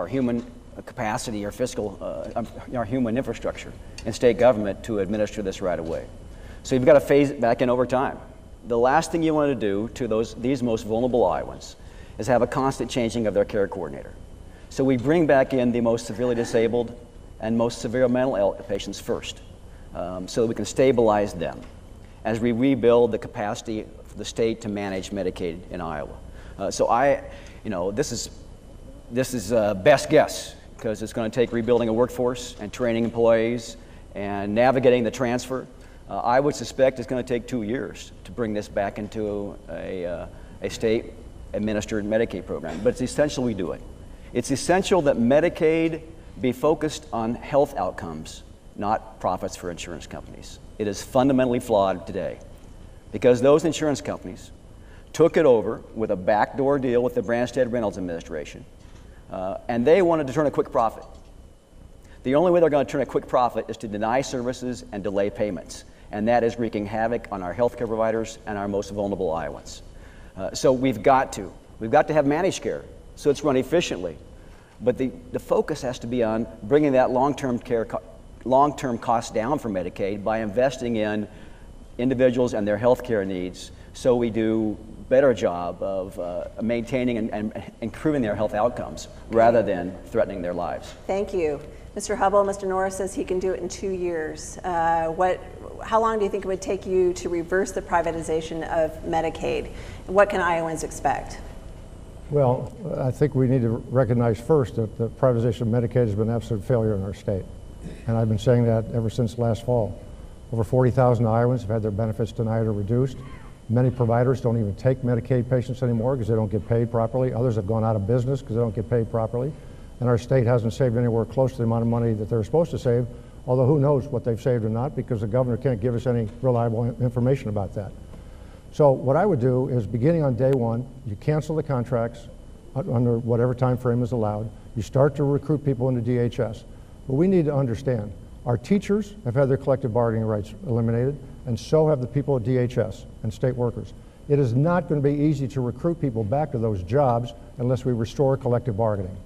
human capacity, our fiscal, our human infrastructure in state government to administer this right away. So you've got to phase it back in over time. The last thing you want to do to these most vulnerable Iowans is have a constant changing of their care coordinator. So we bring back in the most severely disabled and most severe mental ill patients first, so that we can stabilize them as we rebuild the capacity for the state to manage Medicaid in Iowa. This is best guess, because it's going to take rebuilding a workforce and training employees and navigating the transfer. I would suspect it's going to take 2 years to bring this back into a state-administered Medicaid program, but it's essential we do it. It's essential that Medicaid be focused on health outcomes, not profits for insurance companies. It is fundamentally flawed today because those insurance companies took it over with a backdoor deal with the Branstad-Reynolds administration, and they wanted to turn a quick profit. The only way they're going to turn a quick profit is to deny services and delay payments, and that is wreaking havoc on our healthcare providers and our most vulnerable Iowans. So we've got to have managed care so it's run efficiently, but the focus has to be on bringing that long-term cost down for Medicaid by investing in individuals and their health care needs, so we do a better job of maintaining and improving their health outcomes rather than threatening their lives. Thank you. Mr. Hubble, Mr. Norris says he can do it in 2 years. How long do you think it would take you to reverse the privatization of Medicaid? And what can Iowans expect? Well, I think we need to recognize first that the privatization of Medicaid has been an absolute failure in our state. And I've been saying that ever since last fall. Over 40,000 Iowans have had their benefits denied or reduced. Many providers don't even take Medicaid patients anymore because they don't get paid properly. Others have gone out of business because they don't get paid properly. And our state hasn't saved anywhere close to the amount of money that they're supposed to save, although who knows what they've saved or not, because the governor can't give us any reliable information about that. So what I would do is, beginning on day one, you cancel the contracts under whatever time frame is allowed. You start to recruit people into DHS. But we need to understand, our teachers have had their collective bargaining rights eliminated, and so have the people at DHS and state workers. It is not going to be easy to recruit people back to those jobs unless we restore collective bargaining.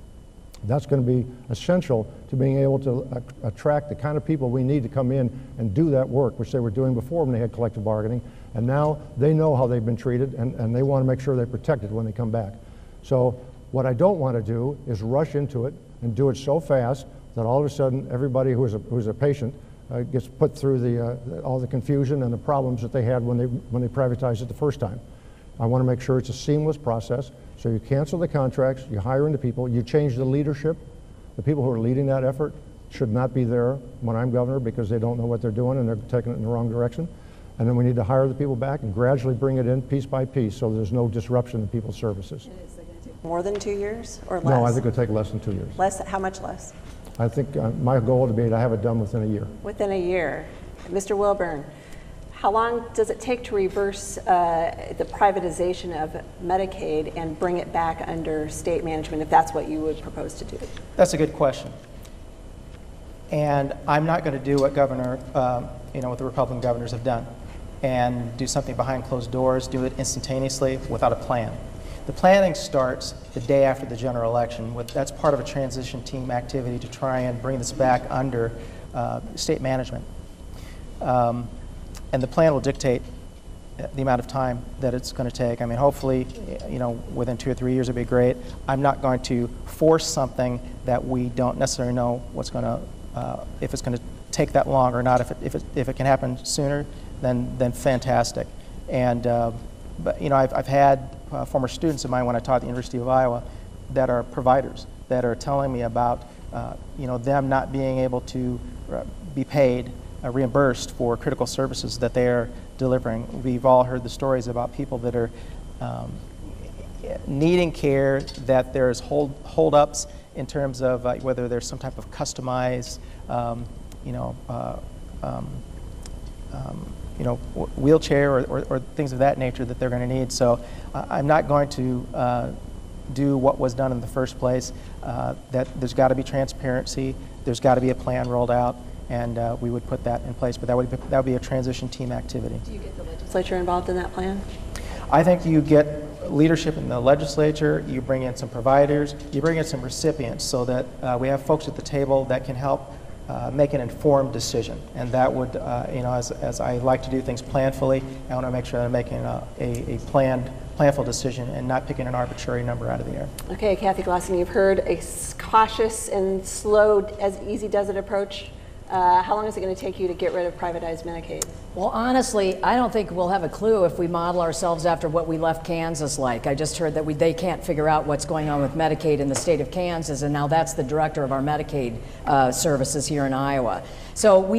That's going to be essential to being able to attract the kind of people we need to come in and do that work, which they were doing before when they had collective bargaining. And now they know how they've been treated, and they want to make sure they're protected when they come back. So what I don't want to do is rush into it and do it so fast that all of a sudden everybody who's a patient gets put through all the confusion and the problems that they had when they privatized it the first time. I want to make sure it's a seamless process. So you cancel the contracts, you hire into people, you change the leadership. The people who are leading that effort should not be there when I'm governor because they don't know what they're doing and they're taking it in the wrong direction. And then we need to hire the people back and gradually bring it in piece by piece so there's no disruption in people's services. And is it going to take more than 2 years or less? No, I think it'll take less than 2 years. Less? How much less? I think my goal would be to have it done within a year. Within a year. Mr. Wilburn, how long does it take to reverse the privatization of Medicaid and bring it back under state management, if that's what you would propose to do? That's a good question. And I'm not going to do what what the Republican governors have done and do something behind closed doors, do it instantaneously without a plan. The planning starts the day after the general election. That's part of a transition team activity to try and bring this back under state management. And the plan will dictate the amount of time that it's going to take. I mean, hopefully, within 2 or 3 years would be great. I'm not going to force something that we don't necessarily know what's going to, if it's going to take that long or not. If it can happen sooner, then fantastic. And but I've had former students of mine when I taught at the University of Iowa that are providers that are telling me about them not being able to be paid, reimbursed for critical services that they are delivering. We've all heard the stories about people that are needing care, that there's hold-ups in terms of whether there's some type of customized, wheelchair or things of that nature that they're going to need. So I'm not going to do what was done in the first place. That there's got to be transparency. There's got to be a plan rolled out, and we would put that in place. But that would be a transition team activity. Do you get the legislature involved in that plan? I think you get leadership in the legislature. You bring in some providers. You bring in some recipients, so that we have folks at the table that can help make an informed decision. And that would, as I like to do things planfully, I want to make sure that I'm making a planful decision and not picking an arbitrary number out of the air. Okay, Kathy Glassman, you've heard a cautious and slow, as easy does it approach. How long is it going to take you to get rid of privatized Medicaid? Well, honestly, I don't think we'll have a clue if we model ourselves after what we left Kansas like. I just heard that they can't figure out what's going on with Medicaid in the state of Kansas, and now that's the director of our Medicaid services here in Iowa. So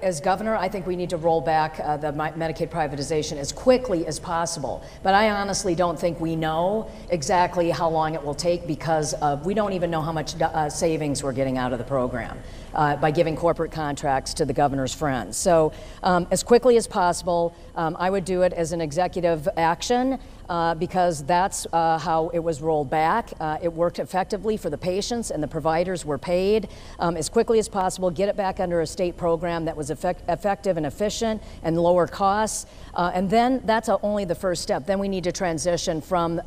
as governor, I think we need to roll back the Medicaid privatization as quickly as possible. But I honestly don't think we know exactly how long it will take, because we don't even know how much savings we're getting out of the program by giving corporate contracts to the governor's friends. So as quickly as possible, I would do it as an executive action because that's how it was rolled back. It worked effectively for the patients, and the providers were paid. As quickly as possible, get it back under a state program that was effective and efficient and lower costs. And then that's only the first step. Then we need to transition from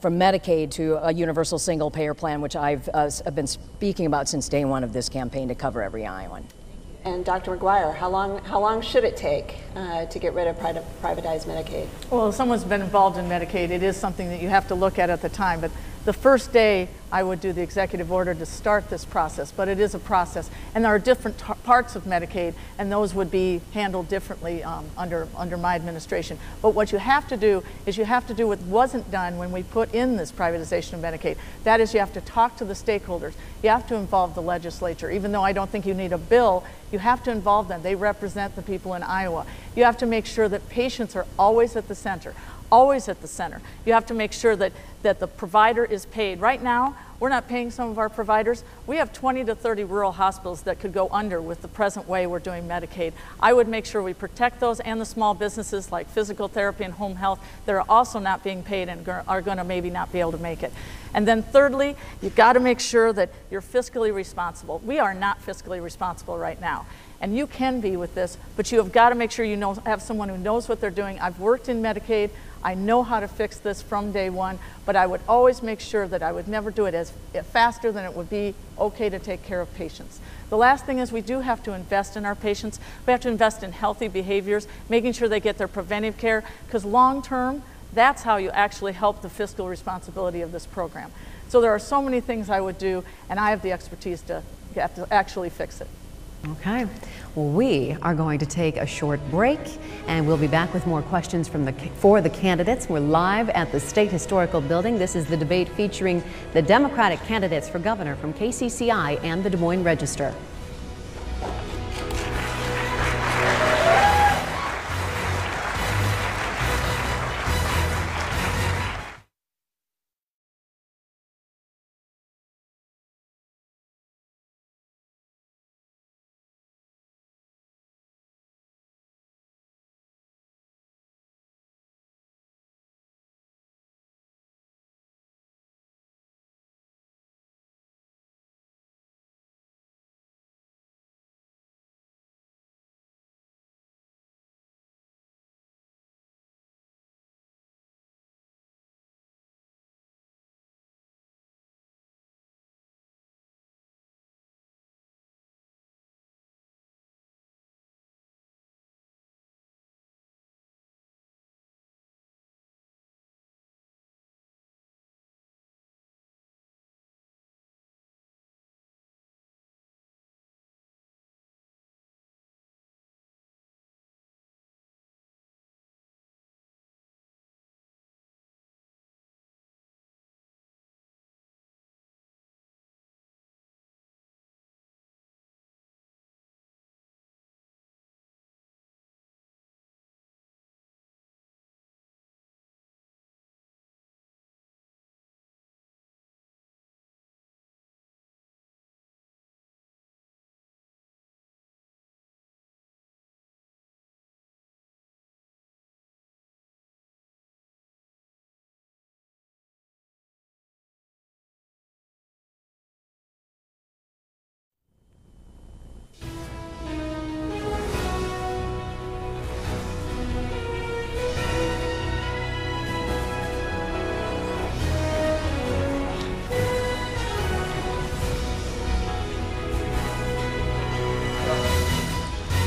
Medicaid to a universal single payer plan, which I've been speaking about since day one of this campaign, to cover every Iowan. And Dr. McGuire, how long should it take to get rid of privatized Medicaid? Well, if someone's been involved in Medicaid, it is something that you have to look at the time. But the first day, I would do the executive order to start this process. But it is a process. And there are different parts of Medicaid, and those would be handled differently under my administration. But what you have to do is you have to do what wasn't done when we put in this privatization of Medicaid. That is, you have to talk to the stakeholders. You have to involve the legislature. Even though I don't think you need a bill, you have to involve them. They represent the people in Iowa. You have to make sure that patients are always at the center. Always at the center. You have to make sure that the provider is paid. Right now, we're not paying some of our providers. We have 20 to 30 rural hospitals that could go under with the present way we're doing Medicaid. I would make sure we protect those and the small businesses like physical therapy and home health that are also not being paid and are going to maybe not be able to make it. And then thirdly, you've got to make sure that you're fiscally responsible. We are not fiscally responsible right now. And you can be with this, but you have got to make sure you have someone who knows what they're doing. I've worked in Medicaid. I know how to fix this from day one, but I would always make sure that I would never do it as faster than it would be okay to take care of patients. The last thing is we do have to invest in our patients. We have to invest in healthy behaviors, making sure they get their preventive care, because long term, that's how you actually help the fiscal responsibility of this program. So there are so many things I would do, and I have the expertise to actually fix it. Okay. Well, we are going to take a short break, and we'll be back with more questions for the candidates. We're live at the State Historical Building. This is the debate featuring the Democratic candidates for governor from KCCI and the Des Moines Register.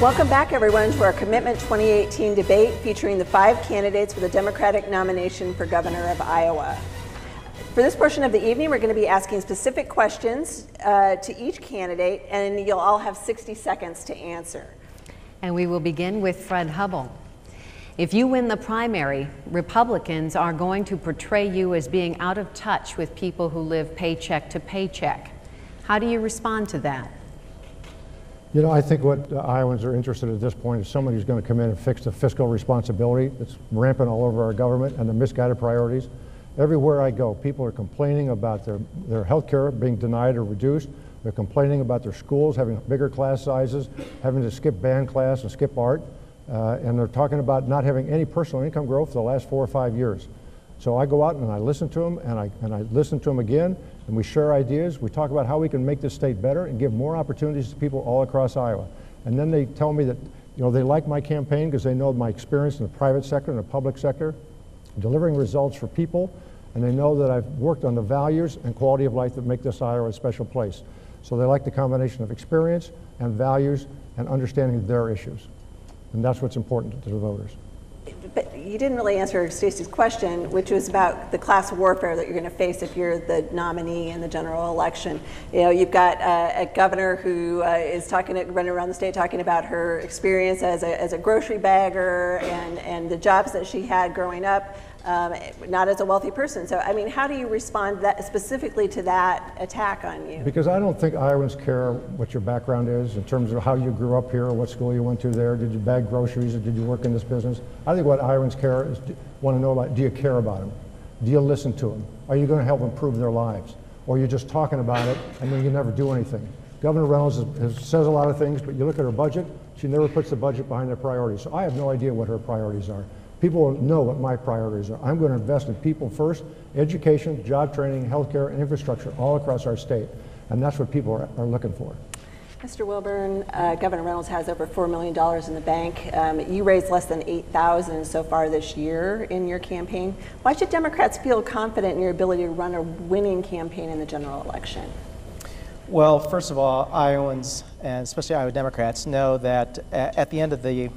Welcome back, everyone, to our Commitment 2018 debate featuring the 5 candidates for the Democratic nomination for governor of Iowa. For this portion of the evening, we're going to be asking specific questions to each candidate, and you'll all have 60 seconds to answer. And we will begin with Fred Hubble. If you win the primary, Republicans are going to portray you as being out of touch with people who live paycheck to paycheck. How do you respond to that? You know, I think what Iowans are interested in at this point is somebody who's going to come in and fix the fiscal responsibility that's rampant all over our government and the misguided priorities. Everywhere I go, people are complaining about their health care being denied or reduced. They're complaining about their schools having bigger class sizes, having to skip band class and skip art. And they're talking about not having any personal income growth for the last 4 or 5 years. So I go out and I listen to them, and I listen to them again, and we share ideas. We talk about how we can make this state better and give more opportunities to people all across Iowa. And then they tell me that, you know, they like my campaign because they know my experience in the private sector and the public sector, delivering results for people, and they know that I've worked on the values and quality of life that make this Iowa a special place. So they like the combination of experience and values and understanding their issues. And that's what's important to the voters. But you didn't really answer Stacey's question, which was about the class warfare that you're going to face if you're the nominee in the general election. You know, you've got a governor who is running around the state talking about her experience as a grocery bagger and the jobs that she had growing up, not as a wealthy person. So, I mean, how do you respond specifically to that attack on you? Because I don't think Iowans care what your background is in terms of how you grew up here or what school you went to there. Did you bag groceries or did you work in this business? I think what Iowans care is want to know about, do you care about them? Do you listen to them? Are you going to help improve their lives? Or you're just talking about it and then you never do anything? Governor Reynolds says a lot of things, but you look at her budget, she never puts the budget behind their priorities. So I have no idea what her priorities are. People will know what my priorities are. I'm going to invest in people first, education, job training, healthcare, and infrastructure all across our state. And that's what people are looking for. Mr. Wilburn, Governor Reynolds has over $4 million in the bank. You raised less than $8,000 so far this year in your campaign. Why should Democrats feel confident in your ability to run a winning campaign in the general election? Well, first of all, Iowans, and especially Iowa Democrats, know that at the end of the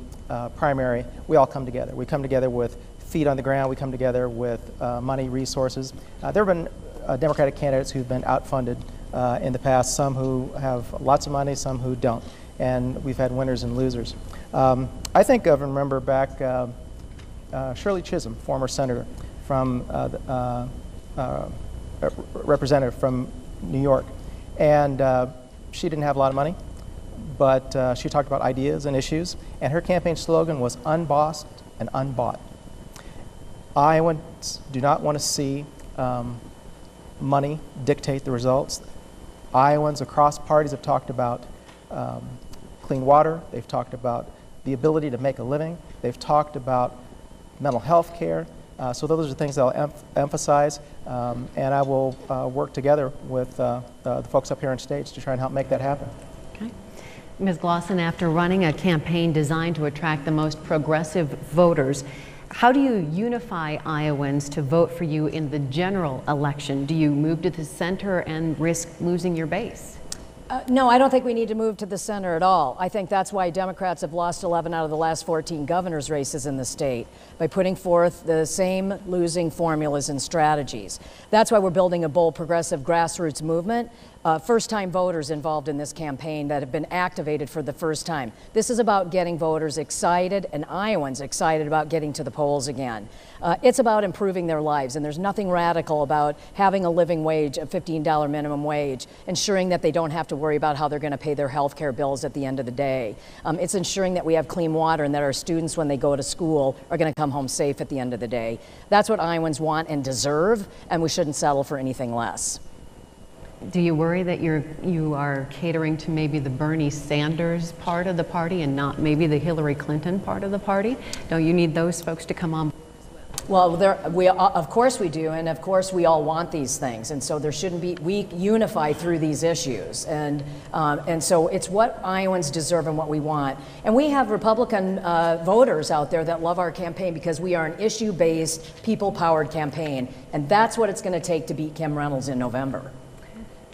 primary, we all come together. We come together with feet on the ground. We come together with money, resources. There have been Democratic candidates who've been outfunded in the past, some who have lots of money, some who don't. And we've had winners and losers. I think of and remember back Shirley Chisholm, former senator from representative from New York. And she didn't have a lot of money, but she talked about ideas and issues, and her campaign slogan was unbossed and unbought. Iowans do not want to see money dictate the results. Iowans across parties have talked about clean water. They've talked about the ability to make a living. They've talked about mental health care. So those are things I'll emphasize, and I will work together with the folks up here on stage to try and help make that happen. Okay. Ms. Glosson, after running a campaign designed to attract the most progressive voters, how do you unify Iowans to vote for you in the general election? Do you move to the center and risk losing your base? No, I don't think we need to move to the center at all. I think that's why Democrats have lost 11 out of the last 14 governor's races in the state, by putting forth the same losing formulas and strategies. That's why we're building a bold progressive grassroots movement. First-time voters involved in this campaign that have been activated for the first time. This is about getting voters excited and Iowans excited about getting to the polls again. It's about improving their lives, and there's nothing radical about having a living wage, a $15 minimum wage, ensuring that they don't have to worry about how they're going to pay their health care bills at the end of the day. It's ensuring that we have clean water and that our students, when they go to school, are going to come home safe at the end of the day. That's what Iowans want and deserve, and we shouldn't settle for anything less. Do you worry that you are catering to maybe the Bernie Sanders part of the party and not maybe the Hillary Clinton part of the party? Don't you need those folks to come on? Well, of course we do, and of course we all want these things, and so there shouldn't be, we unify through these issues, and so it's what Iowans deserve and what we want. And we have Republican voters out there that love our campaign because we are an issue-based, people-powered campaign, and that's what it's going to take to beat Kim Reynolds in November.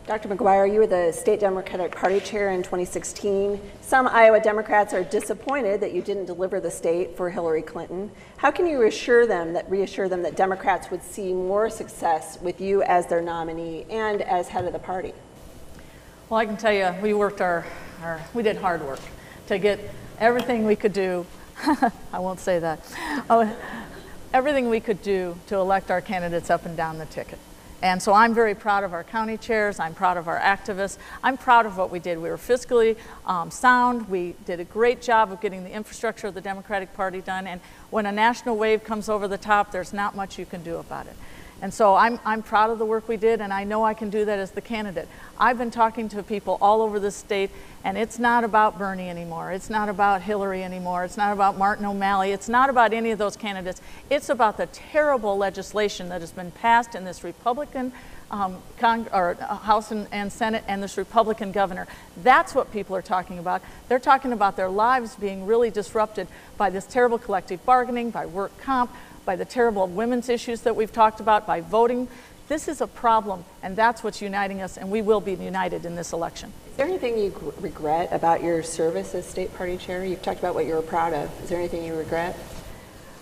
Dr. McGuire, you were the state Democratic Party chair in 2016. Some Iowa Democrats are disappointed that you didn't deliver the state for Hillary Clinton. How can you reassure them that Democrats would see more success with you as their nominee and as head of the party? Well, I can tell you, we did hard work to get everything we could do. I won't say that. Everything we could do to elect our candidates up and down the ticket. And so I'm very proud of our county chairs. I'm proud of our activists. I'm proud of what we did. We were fiscally sound. We did a great job of getting the infrastructure of the Democratic Party done. And when a national wave comes over the top, there's not much you can do about it. And so I'm proud of the work we did, and I know I can do that as the candidate. I've been talking to people all over the state, and it's not about Bernie anymore. It's not about Hillary anymore. It's not about Martin O'Malley. It's not about any of those candidates. It's about the terrible legislation that has been passed in this Republican House and Senate and this Republican governor. That's what people are talking about. They're talking about their lives being really disrupted by this terrible collective bargaining, by work comp, by the terrible women's issues that we've talked about, by voting. This is a problem, and that's what's uniting us, and we will be united in this election. Is there anything you regret about your service as state party chair? You've talked about what you were proud of. Is there anything you regret?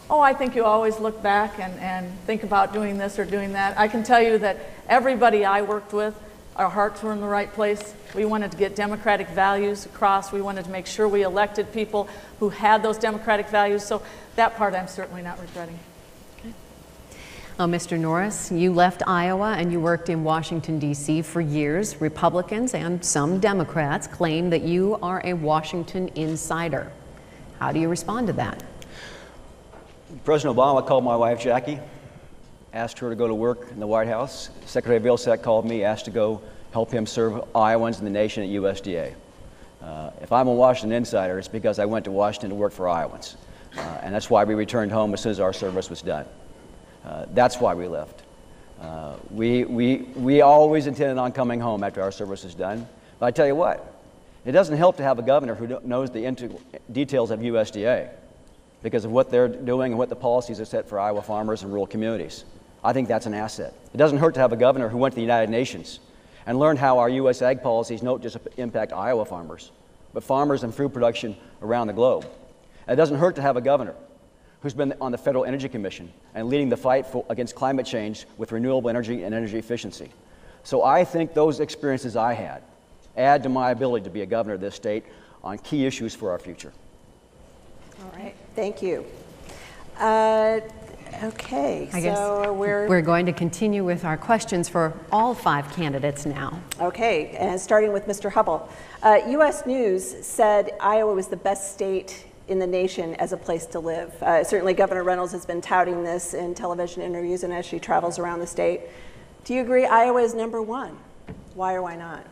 Oh, I think you always look back and think about doing this or doing that. I can tell you that everybody I worked with, our hearts were in the right place. We wanted to get democratic values across. We wanted to make sure we elected people who had those democratic values. So that part I'm certainly not regretting. Mr. Norris, you left Iowa and you worked in Washington, D.C. for years. Republicans and some Democrats claim that you are a Washington insider. How do you respond to that? President Obama called my wife Jackie, asked her to go to work in the White House. Secretary Vilsack called me, asked to go help him serve Iowans and the nation at USDA. If I'm a Washington insider, it's because I went to Washington to work for Iowans. And that's why we returned home as soon as our service was done. That's why we left. We always intended on coming home after our service is done. But I tell you what, it doesn't help to have a governor who knows the details of USDA because of what they're doing and what the policies are set for Iowa farmers and rural communities. I think that's an asset. It doesn't hurt to have a governor who went to the United Nations and learned how our U.S. ag policies don't just impact Iowa farmers, but farmers and food production around the globe. And it doesn't hurt to have a governor who's been on the Federal Energy Commission and leading the fight against climate change with renewable energy and energy efficiency. So I think those experiences I had add to my ability to be a governor of this state on key issues for our future. All right, thank you. Okay, I guess so we're going to continue with our questions for all 5 candidates now. Okay, and starting with Mr. Hubble. U.S. News said Iowa was the best state in the nation as a place to live. Certainly Governor Reynolds has been touting this in television interviews and as she travels around the state. Do you agree Iowa is #1? Why or why not?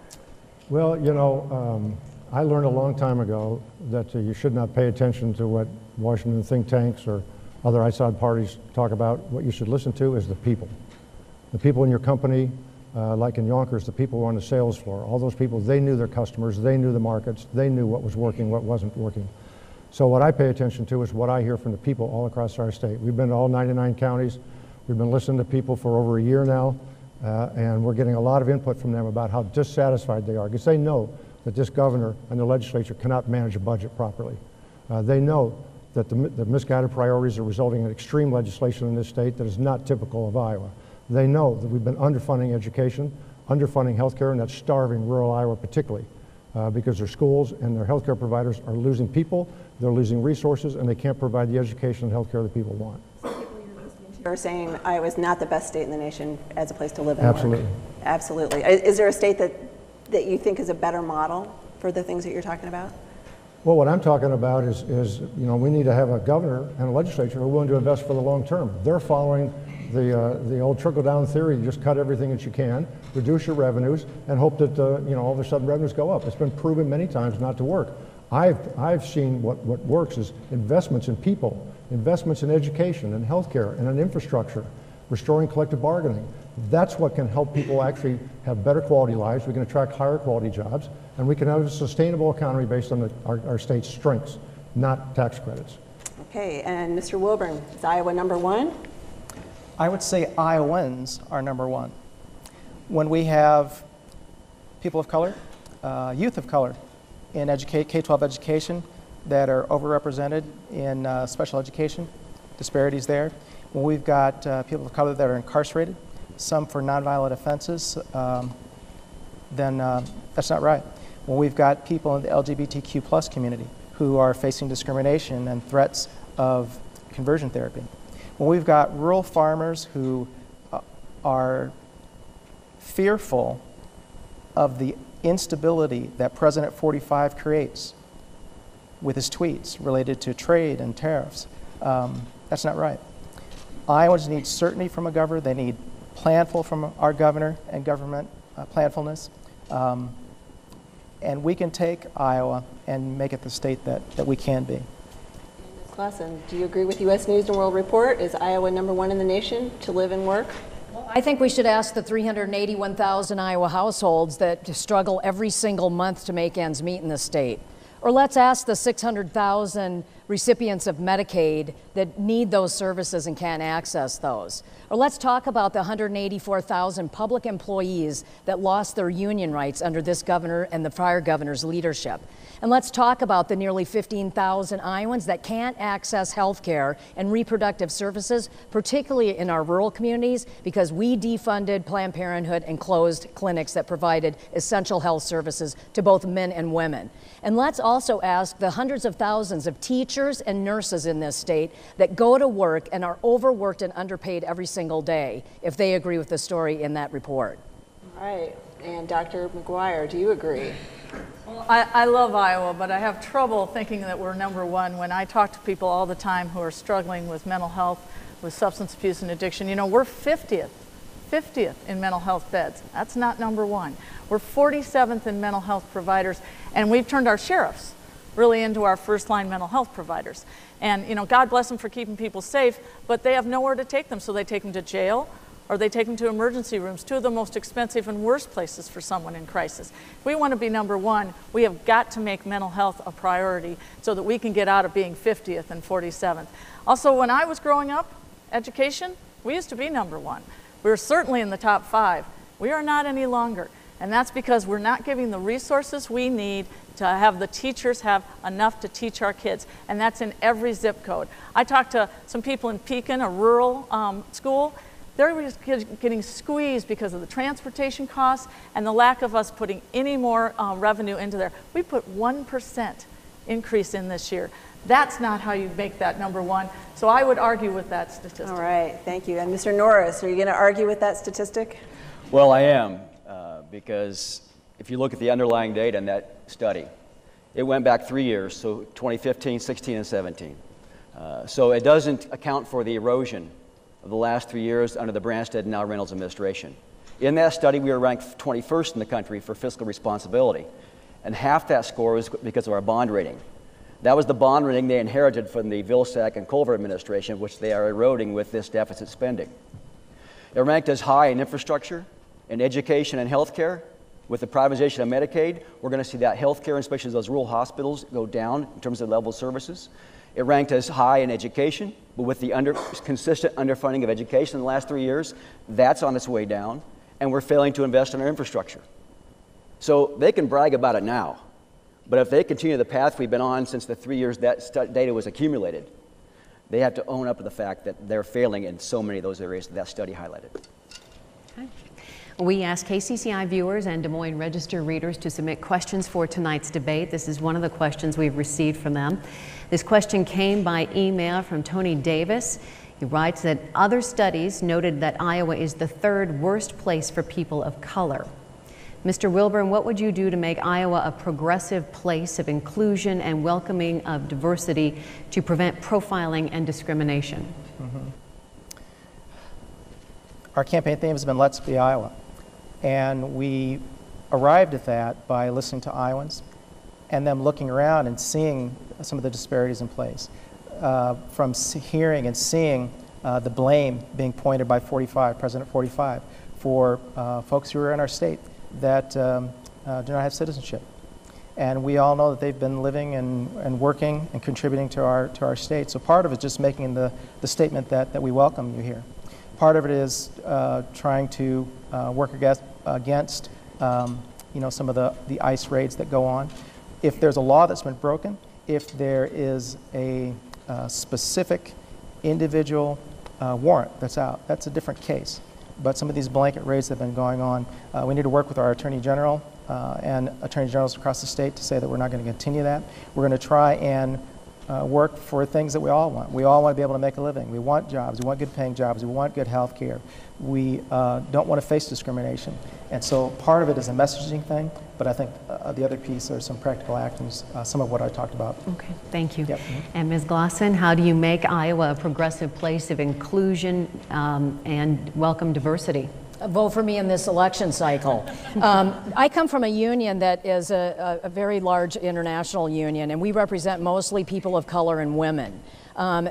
Well, you know, I learned a long time ago that you should not pay attention to what Washington think tanks or other outside parties talk about. What you should listen to is the people. The people in your company, like in Yonkers, the people who are on the sales floor. All those people, they knew their customers, they knew the markets, they knew what was working, what wasn't working. So what I pay attention to is what I hear from the people all across our state. We've been to all 99 counties. We've been listening to people for over a year now, and we're getting a lot of input from them about how dissatisfied they are, because they know that this governor and the legislature cannot manage a budget properly. They know that the misguided priorities are resulting in extreme legislation in this state that is not typical of Iowa. They know that we've been underfunding education, underfunding healthcare, and that's starving rural Iowa particularly, because their schools and their healthcare providers are losing people, they're losing resources, and they can't provide the education and healthcare that people want. You're saying Iowa is not the best state in the nation as a place to live and Absolutely. work. Absolutely. Is there a state that you think is a better model for the things that you're talking about? Well, what I'm talking about is you know, we need to have a governor and a legislature who are willing to invest for the long term. They're following the old trickle-down theory. You just cut everything that you can, reduce your revenues, and hope that you know, all of a sudden revenues go up. It's been proven many times not to work. I've seen what works is investments in people, investments in education and healthcare and in infrastructure, restoring collective bargaining. That's what can help people actually have better quality lives. We can attract higher quality jobs, and we can have a sustainable economy based on our state's strengths, not tax credits. Okay, and Mr. Wilburn, is Iowa #1? I would say Iowans are #1. When we have people of color, youth of color in K-12 education that are overrepresented in special education, disparities there. When we've got people of color that are incarcerated, some for nonviolent offenses, then that's not right. When we've got people in the LGBTQ plus community who are facing discrimination and threats of conversion therapy. When we've got rural farmers who are fearful of the instability that President 45 creates with his tweets related to trade and tariffs. That's not right. Iowans need certainty from a governor. They need planful from our governor and government planfulness. And we can take Iowa and make it the state that we can be. Ms. Clausen, do you agree with U.S. News & World Report? Is Iowa #1 in the nation to live and work? Well, I think we should ask the 381,000 Iowa households that struggle every single month to make ends meet in the state. Or let's ask the 600,000 recipients of Medicaid that need those services and can't access those. Or let's talk about the 184,000 public employees that lost their union rights under this governor and the prior governor's leadership. And let's talk about the nearly 15,000 Iowans that can't access health care and reproductive services, particularly in our rural communities, because we defunded Planned Parenthood and closed clinics that provided essential health services to both men and women. And let's also ask the hundreds of thousands of teachers and nurses in this state that go to work and are overworked and underpaid every single day, if they agree with the story in that report. All right. And Dr. McGuire, do you agree? Well, I love Iowa, but I have trouble thinking that we're #1 when I talk to people all the time who are struggling with mental health, with substance abuse and addiction. You know, we're 50th in mental health beds. That's not #1. We're 47th in mental health providers, and we've turned our sheriffs really into our first-line mental health providers. And, you know, God bless them for keeping people safe, but they have nowhere to take them, so they take them to jail, or they take them to emergency rooms, two of the most expensive and worst places for someone in crisis. If we want to be #1, we have got to make mental health a priority so that we can get out of being 50th and 47th. Also, when I was growing up, education, we used to be #1. We were certainly in the top 5. We are not any longer. And that's because we're not giving the resources we need to have the teachers have enough to teach our kids. And that's in every zip code. I talked to some people in Pekin, a rural school. They're just getting squeezed because of the transportation costs and the lack of us putting any more revenue into there. We put 1% increase in this year. That's not how you make that #1. So I would argue with that statistic. All right, thank you. And Mr. Norris, are you going to argue with that statistic? Well, I am, because if you look at the underlying data in that study, it went back 3 years, so 2015, 16, and 17. So it doesn't account for the erosion of the last 3 years under the Branstad and now Reynolds administration. In that study, we were ranked 21st in the country for fiscal responsibility, and half that score was because of our bond rating. That was the bond rating they inherited from the Vilsack and Culver administration, which they are eroding with this deficit spending. It ranked as high in infrastructure, in education and healthcare. With the privatization of Medicaid, we're going to see that healthcare, especially those rural hospitals, go down in terms of level of services. It ranked as high in education, but with the consistent underfunding of education in the last 3 years, that's on its way down, and we're failing to invest in our infrastructure. So they can brag about it now, but if they continue the path we've been on since the 3 years that data was accumulated, they have to own up to the fact that they're failing in so many of those areas that study highlighted. Okay. We asked KCCI viewers and Des Moines Register readers to submit questions for tonight's debate. This is one of the questions we've received from them. This question came by email from Tony Davis. He writes that other studies noted that Iowa is the 3rd worst place for people of color. Mr. Wilburn, what would you do to make Iowa a progressive place of inclusion and welcoming of diversity to prevent profiling and discrimination? Our campaign theme has been Let's Be Iowa. And we arrived at that by listening to Iowans and them looking around and seeing some of the disparities in place. From hearing and seeing the blame being pointed by President 45, for folks who are in our state that do not have citizenship. And we all know that they've been living and working and contributing to our state. So part of it is just making the statement that we welcome you here. Part of it is trying to work against some of the ICE raids that go on. If there's a law that's been broken, if there is a specific individual warrant that's out, that's a different case. But some of these blanket raids that have been going on, we need to work with our Attorney General and Attorney Generals across the state to say that we're not going to continue that. We're going to try and work for things that we all want. We all want to be able to make a living. We want jobs. We want good paying jobs. We want good health care. We don't want to face discrimination. And so part of it is a messaging thing, but I think the other piece are some practical actions, some of what I talked about. Okay, thank you. Yep. And Ms. Glosson, how do you make Iowa a progressive place of inclusion and welcome diversity? Vote for me in this election cycle. I come from a union that is a very large international union, and we represent mostly people of color and women.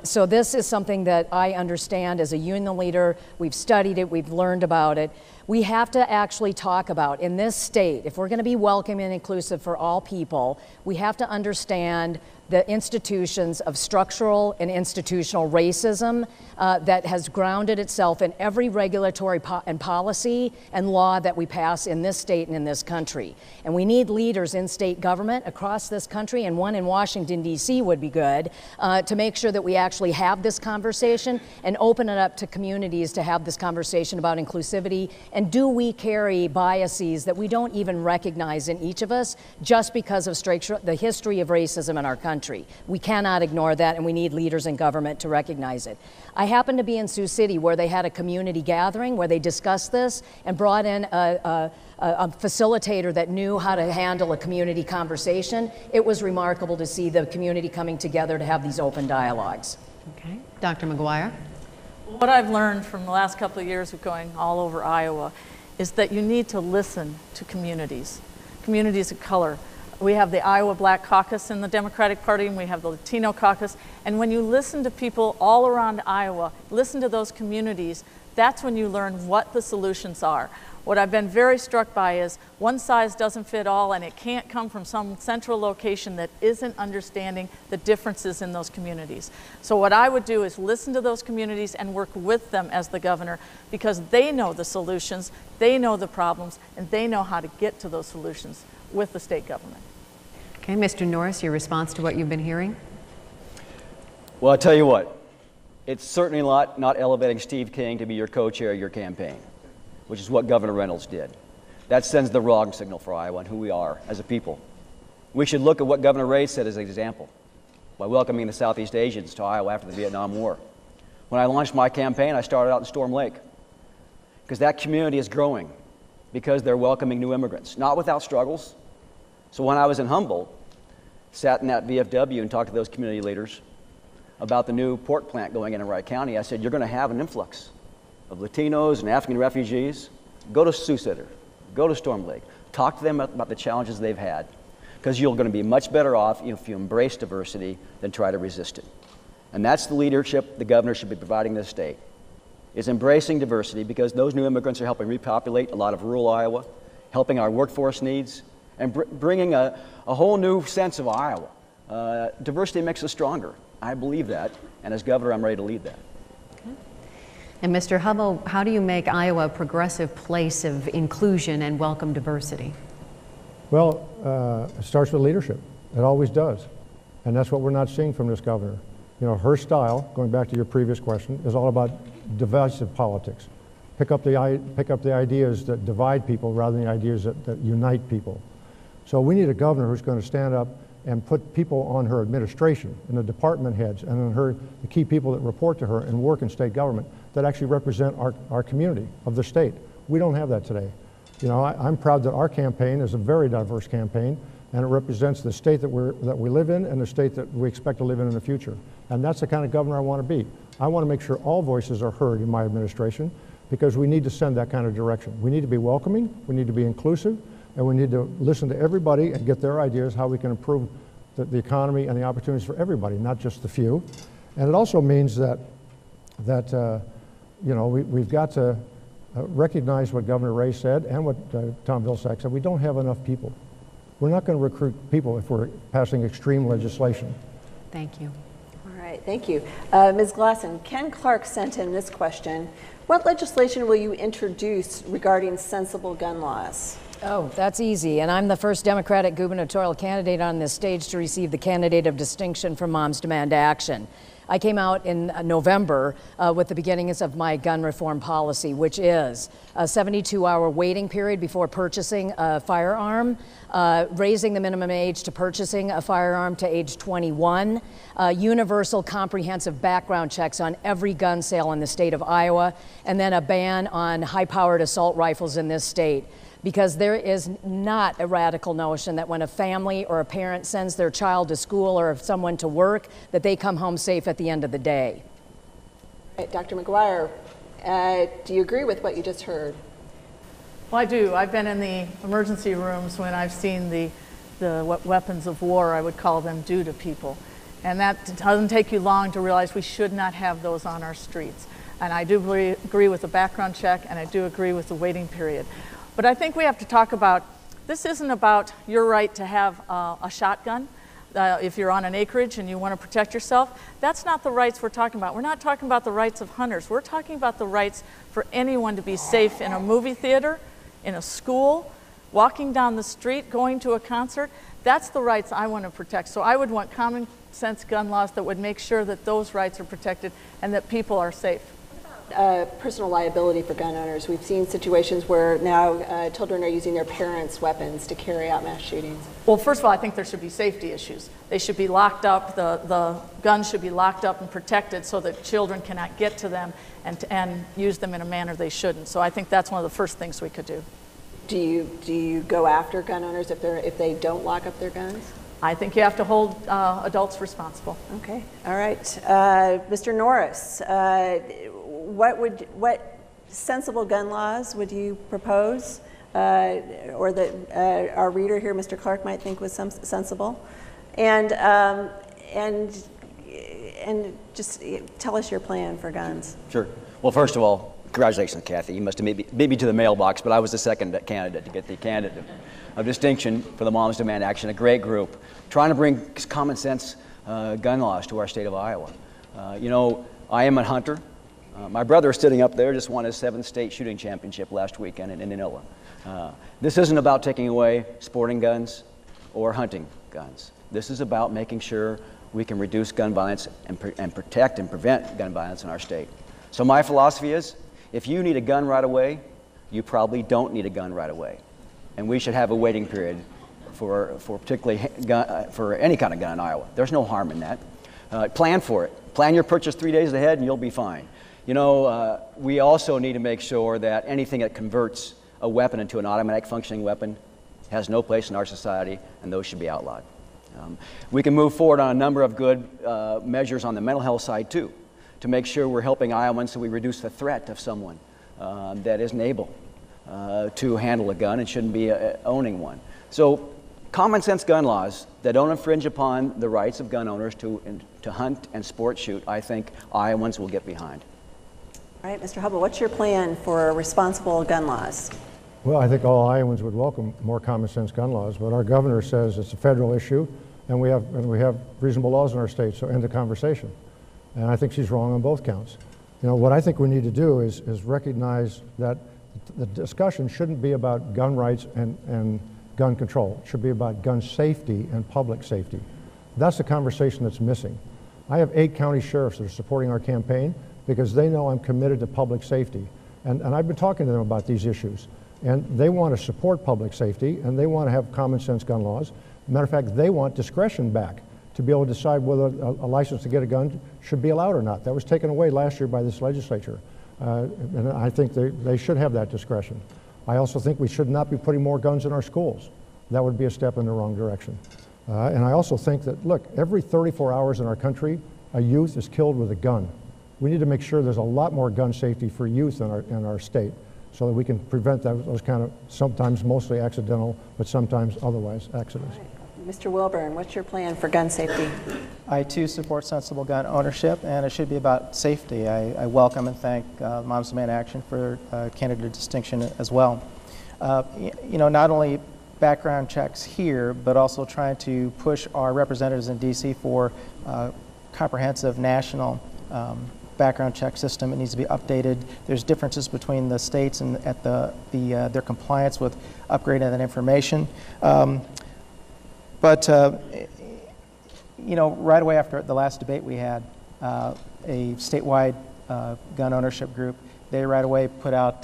So this is something that I understand as a union leader. We've studied it, we've learned about it. We have to actually talk about, in this state, if we're going to be welcoming and inclusive for all people, we have to understand the institutions of structural and institutional racism that has grounded itself in every regulatory and policy and law that we pass in this state and in this country. And we need leaders in state government across this country, and one in Washington, D.C. would be good, to make sure that we actually have this conversation and open it up to communities to have this conversation about inclusivity. And do we carry biases that we don't even recognize in each of us just because of the history of racism in our country? We cannot ignore that, and we need leaders in government to recognize it. I happened to be in Sioux City where they had a community gathering where they discussed this and brought in a facilitator that knew how to handle a community conversation. It was remarkable to see the community coming together to have these open dialogues. Okay, Dr. McGuire. What I've learned from the last couple of years of going all over Iowa is that you need to listen to communities of color. We have the Iowa Black Caucus in the Democratic Party, and we have the Latino Caucus. And when you listen to people all around Iowa, listen to those communities, that's when you learn what the solutions are. What I've been very struck by is one size doesn't fit all, and it can't come from some central location that isn't understanding the differences in those communities. So what I would do is listen to those communities and work with them as the governor, because they know the solutions, they know the problems, and they know how to get to those solutions with the state government. Okay, Mr. Norris, your response to what you've been hearing? Well, I'll tell you what, it's certainly not elevating Steve King to be your co-chair of your campaign, which is what Governor Reynolds did. That sends the wrong signal for Iowa and who we are as a people. We should look at what Governor Ray said as an example by welcoming the Southeast Asians to Iowa after the Vietnam War. When I launched my campaign, I started out in Storm Lake, because that community is growing because they're welcoming new immigrants, not without struggles. So when I was in Humboldt, sat in that VFW and talked to those community leaders about the new pork plant going in Wright County, I said, you're going to have an influx of Latinos and African refugees. Go to Sioux City, go to Storm Lake, talk to them about the challenges they've had, because you're going to be much better off if you embrace diversity than try to resist it. And that's the leadership the governor should be providing this state, is embracing diversity, because those new immigrants are helping repopulate a lot of rural Iowa, helping our workforce needs, and bringing a whole new sense of Iowa. Diversity makes us stronger. I believe that, and as governor, I'm ready to lead that. And Mr. Hubble, how do you make Iowa a progressive place of inclusion and welcome diversity? Well, it starts with leadership. It always does. And that's what we're not seeing from this governor. You know, her style, going back to your previous question, is all about divisive politics. Pick up the ideas that divide people rather than the ideas that unite people. So we need a governor who's going to stand up and put people on her administration and the department heads and on the key people that report to her and work in state government that actually represent our community of the state. We don't have that today. You know, I'm proud that our campaign is a very diverse campaign, and it represents the state that we live in and the state that we expect to live in the future. And that's the kind of governor I want to be. I want to make sure all voices are heard in my administration, because we need to send that kind of direction. We need to be welcoming, we need to be inclusive, and we need to listen to everybody and get their ideas how we can improve the economy and the opportunities for everybody, not just the few. And it also means that you know, we've got to recognize what Governor Ray said and what Tom Vilsack said. We don't have enough people. We're not going to recruit people if we're passing extreme legislation. Thank you. All right, thank you. Ms. Glosson, Ken Clark sent in this question. What legislation will you introduce regarding sensible gun laws? Oh, that's easy. And I'm the first Democratic gubernatorial candidate on this stage to receive the Candidate of Distinction from Moms Demand Action. I came out in November with the beginnings of my gun reform policy, which is a 72-hour waiting period before purchasing a firearm, raising the minimum age to purchasing a firearm to age 21, universal comprehensive background checks on every gun sale in the state of Iowa, and then a ban on high-powered assault rifles in this state. Because there is not a radical notion that when a family or a parent sends their child to school or someone to work, that they come home safe at the end of the day. Right, Dr. McGuire, do you agree with what you just heard? Well, I do. I've been in the emergency rooms when I've seen the what weapons of war, I would call them, do to people. And that doesn't take you long to realize we should not have those on our streets. And I do agree with the background check, and I do agree with the waiting period. But I think we have to talk about, this isn't about your right to have a shotgun if you're on an acreage and you want to protect yourself. That's not the rights we're talking about. We're not talking about the rights of hunters. We're talking about the rights for anyone to be safe in a movie theater, in a school, walking down the street, going to a concert. That's the rights I want to protect. So I would want common sense gun laws that would make sure that those rights are protected and that people are safe. Personal liability for gun owners. We've seen situations where now children are using their parents' weapons to carry out mass shootings. Well, first of all, I think there should be safety issues. They should be locked up, the guns should be locked up and protected so that children cannot get to them and use them in a manner they shouldn't. So I think that's one of the first things we could do. Do you go after gun owners if they don't lock up their guns? I think you have to hold adults responsible. Okay, all right. Mr. Norris, what sensible gun laws would you propose, or that our reader here, Mr. Clark, might think was sensible, and just tell us your plan for guns. Sure. Well, first of all, congratulations, Kathy. You must have beat me to the mailbox, but I was the second candidate to get the candidate of distinction for the Moms Demand Action, a great group, trying to bring common sense gun laws to our state of Iowa. You know, I am a hunter. My brother is sitting up there, just won his 7th state shooting championship last weekend in Indianola. This isn't about taking away sporting guns or hunting guns. This is about making sure we can reduce gun violence and protect and prevent gun violence in our state. So my philosophy is, if you need a gun right away, you probably don't need a gun right away. And we should have a waiting period for particularly for any kind of gun in Iowa. There's no harm in that. Plan for it. Plan your purchase 3 days ahead and you'll be fine. You know, we also need to make sure that anything that converts a weapon into an automatic functioning weapon has no place in our society, and those should be outlawed. We can move forward on a number of good measures on the mental health side too, to make sure we're helping Iowans so we reduce the threat of someone that isn't able to handle a gun and shouldn't be owning one. So common sense gun laws that don't infringe upon the rights of gun owners to hunt and sport shoot, I think Iowans will get behind. All right, Mr. Hubbell, what's your plan for responsible gun laws? Well, I think all Iowans would welcome more common sense gun laws, but our governor says it's a federal issue, and we have reasonable laws in our state, so end the conversation. And I think she's wrong on both counts. You know, what I think we need to do is recognize that the discussion shouldn't be about gun rights and gun control. It should be about gun safety and public safety. That's the conversation that's missing. I have 8 county sheriffs that are supporting our campaign because they know I'm committed to public safety. And I've been talking to them about these issues. And they want to support public safety, and they want to have common sense gun laws. Matter of fact, they want discretion back to be able to decide whether a license to get a gun should be allowed or not. That was taken away last year by this legislature. And I think they should have that discretion. I also think we should not be putting more guns in our schools. That would be a step in the wrong direction. And I also think that, look, every 34 hours in our country, a youth is killed with a gun. We need to make sure there's a lot more gun safety for youth in our state so that we can prevent those kind of, sometimes mostly accidental, but sometimes otherwise accidents. Right. Mr. Wilburn, what's your plan for gun safety? I too support sensible gun ownership, and it should be about safety. I welcome and thank Moms Demand Action for candidate distinction as well. You know, not only background checks here, but also trying to push our representatives in DC for comprehensive national background check system. It needs to be updated. There's differences between the states and at their compliance with upgrading that information. But you know, right away after the last debate we had, a statewide gun ownership group, they right away put out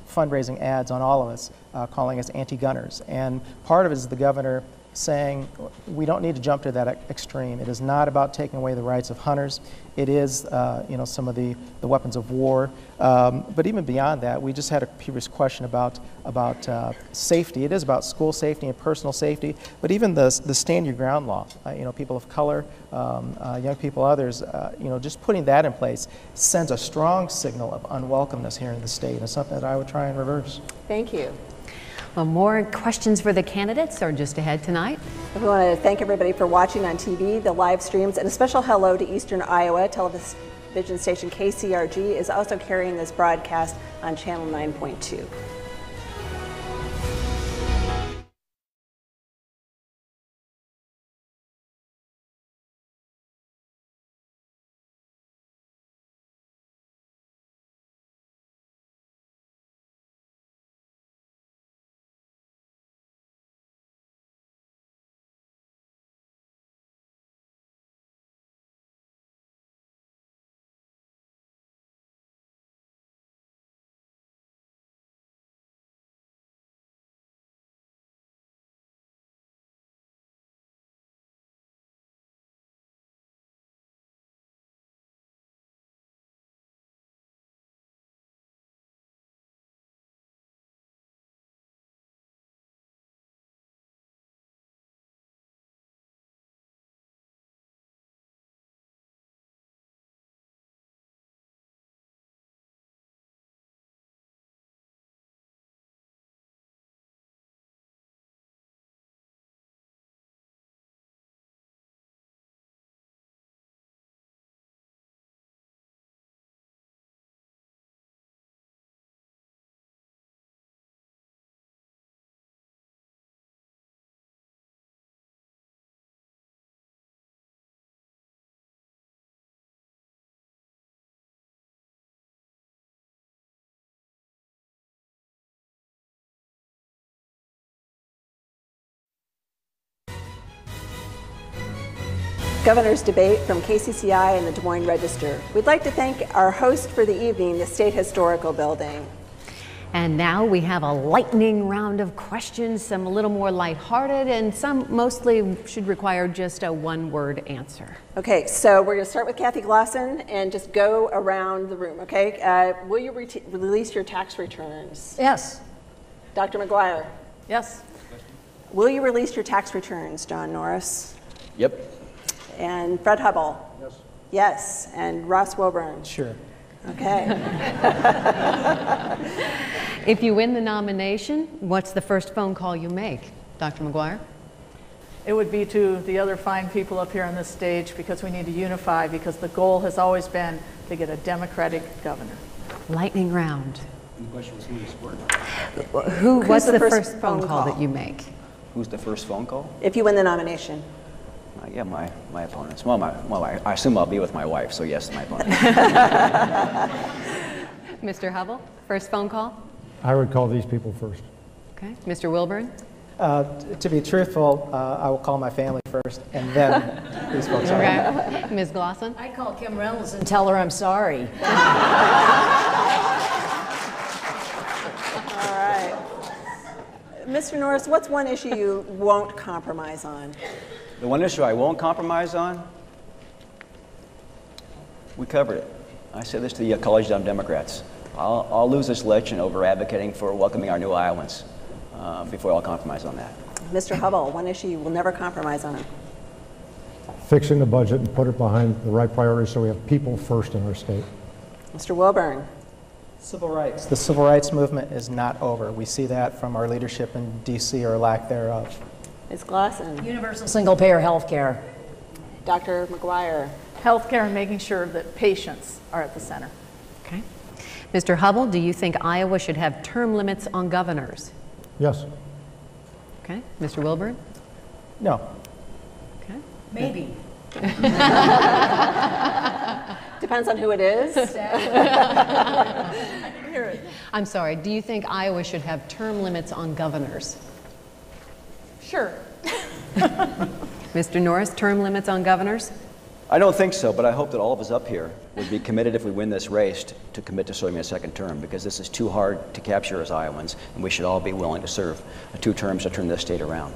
fundraising ads on all of us, calling us anti-gunners. And part of it is the governor saying we don't need to jump to that extreme. It is not about taking away the rights of hunters. It is, you know, some of the weapons of war. But even beyond that, we just had a previous question about safety. It is about school safety and personal safety. But even the stand your ground law, you know, people of color, young people, others, you know, just putting that in place sends a strong signal of unwelcomeness here in the state. And it's something that I would try and reverse. Thank you. Well, more questions for the candidates are just ahead tonight. We want to thank everybody for watching on TV, the live streams, and a special hello to Eastern Iowa. Television station KCRG is also carrying this broadcast on Channel 9.2. Governor's Debate from KCCI and the Des Moines Register. We'd like to thank our host for the evening, the State Historical Building. And now we have a lightning round of questions, some a little more lighthearted, and some mostly should require just a one-word answer. Okay, so we're going to start with Kathy Glosson and just go around the room, okay? Will you release your tax returns? Yes. Dr. McGuire? Yes. Will you release your tax returns, John Norris? Yep. And Fred Hubble? Yes. Yes. And Ross Woburn? Sure. Okay. If you win the nomination, what's the first phone call you make, Dr. McGuire? It would be to the other fine people up here on this stage, because we need to unify, because the goal has always been to get a Democratic governor. Lightning round. And the question was who is for? What's the first phone call that you make? Who's the first phone call? If you win the nomination. Yeah, my opponents. Well, I assume I'll be with my wife, so yes, my opponents. Mr. Hubble, first phone call? I would call these people first. Okay. Mr. Wilburn? To be truthful, I will call my family first, and then these folks are. Okay. Ms. Glosson? I call Kim Reynolds and tell her I'm sorry. All right. Mr. Norris, what's one issue you won't compromise on? The one issue I won't compromise on, we covered it. I said this to the College-Down Democrats. I'll lose this election over advocating for welcoming our new Iowans before I'll compromise on that. Mr. Hubble, one issue you will never compromise on. Fixing the budget and put it behind the right priorities so we have people first in our state. Mr. Wilburn? Civil rights. The civil rights movement is not over. We see that from our leadership in D.C. or lack thereof. Ms. Glosson? Universal single-payer health care. Dr. McGuire? Healthcare and making sure that patients are at the center. Okay. Mr. Hubble, do you think Iowa should have term limits on governors? Yes. Okay. Mr. Wilburn? No. Okay. Maybe. Depends on who it is. I can hear it. I'm sorry, do you think Iowa should have term limits on governors? Sure. Mr. Norris, term limits on governors? I don't think so, but I hope that all of us up here would be committed, if we win this race, to commit to serving a second term, because this is too hard to capture as Iowans, and we should all be willing to serve 2 terms to turn this state around.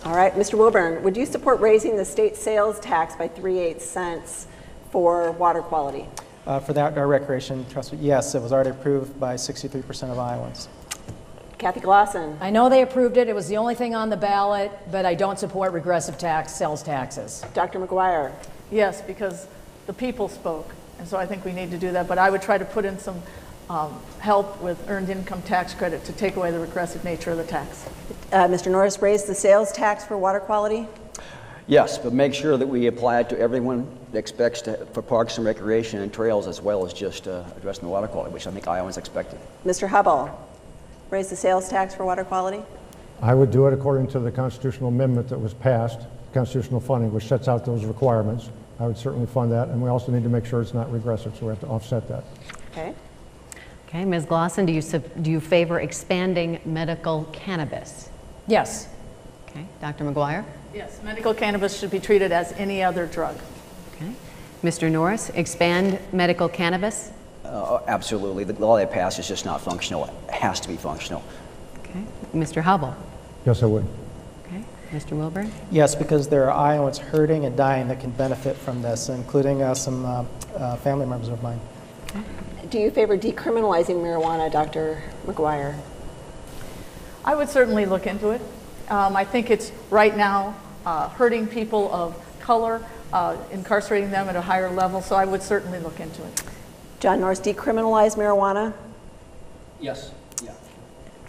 All right, Mr. Wilburn, would you support raising the state sales tax by 3/8 cents for water quality? For the outdoor recreation trust, yes, it was already approved by 63% of Iowans. Kathy Glosson. I know they approved it. It was the only thing on the ballot, but I don't support regressive sales taxes. Dr. McGuire. Yes, because the people spoke, and so I think we need to do that. But I would try to put in some help with earned income tax credit to take away the regressive nature of the tax. Mr. Norris, raise the sales tax for water quality? Yes, but make sure that we apply it to everyone that expects for parks and recreation and trails, as well as just addressing the water quality, which I think Iowans expected. Mr. Hubble, raise the sales tax for water quality? I would do it according to the constitutional amendment that was passed, constitutional funding, which sets out those requirements. I would certainly fund that, and we also need to make sure it's not regressive, so we have to offset that. Okay. Okay, Ms. Glosson, do you favor expanding medical cannabis? Yes. Okay, Dr. McGuire? Yes, medical cannabis should be treated as any other drug. Okay. Mr. Norris, expand medical cannabis? Absolutely. The law they passed is just not functional. It has to be functional. Okay. Mr. Hubble? Yes, I would. Okay. Mr. Wilburn? Yes, because there are Iowans hurting and dying that can benefit from this, including some family members of mine. Okay. Do you favor decriminalizing marijuana, Dr. McGuire? I would certainly look into it. I think it's right now hurting people of color, incarcerating them at a higher level, so I would certainly look into it. John Norris, decriminalize marijuana? Yes. Yeah.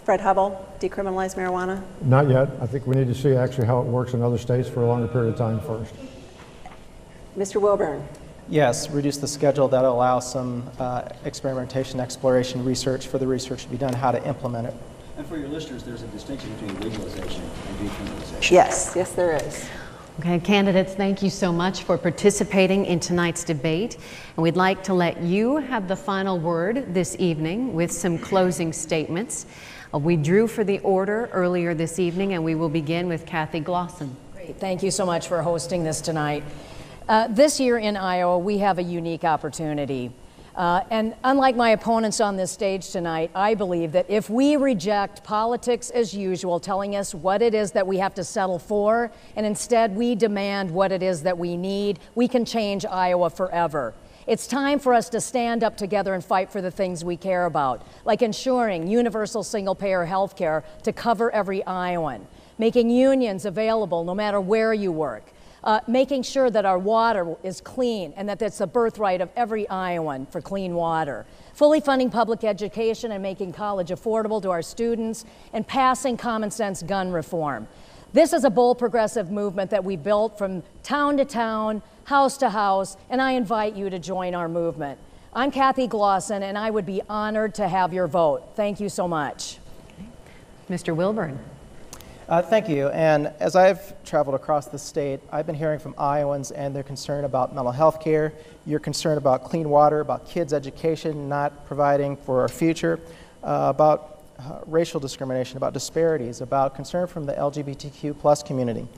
Fred Hubble, decriminalize marijuana? Not yet. I think we need to see actually how it works in other states for a longer period of time first. Mr. Wilburn? Yes, reduce the schedule. That'll allow some experimentation, exploration, research for the research to be done, how to implement it. And for your listeners, there's a distinction between legalization and decriminalization. Yes, yes there is. Okay, candidates, thank you so much for participating in tonight's debate. And we'd like to let you have the final word this evening with some closing statements. We drew for the order earlier this evening, and we will begin with Kathy Glosson. Great. Thank you so much for hosting this tonight. This year in Iowa, we have a unique opportunity. And unlike my opponents on this stage tonight, I believe that if we reject politics as usual, telling us what it is that we have to settle for, and instead we demand what it is that we need, we can change Iowa forever. It's time for us to stand up together and fight for the things we care about, like ensuring universal single-payer health care to cover every Iowan, making unions available no matter where you work, making sure that our water is clean and that it's a birthright of every Iowan for clean water, fully funding public education and making college affordable to our students, and passing common sense gun reform. This is a bold progressive movement that we built from town to town, house to house, and I invite you to join our movement. I'm Kathy Glosson, and I would be honored to have your vote. Thank you so much. Mr. Wilburn. Thank you. And as I've traveled across the state, I've been hearing from Iowans and their concern about mental health care, your concern about clean water, about kids' education not providing for our future, about racial discrimination, about disparities, about concern from the LGBTQ+ community.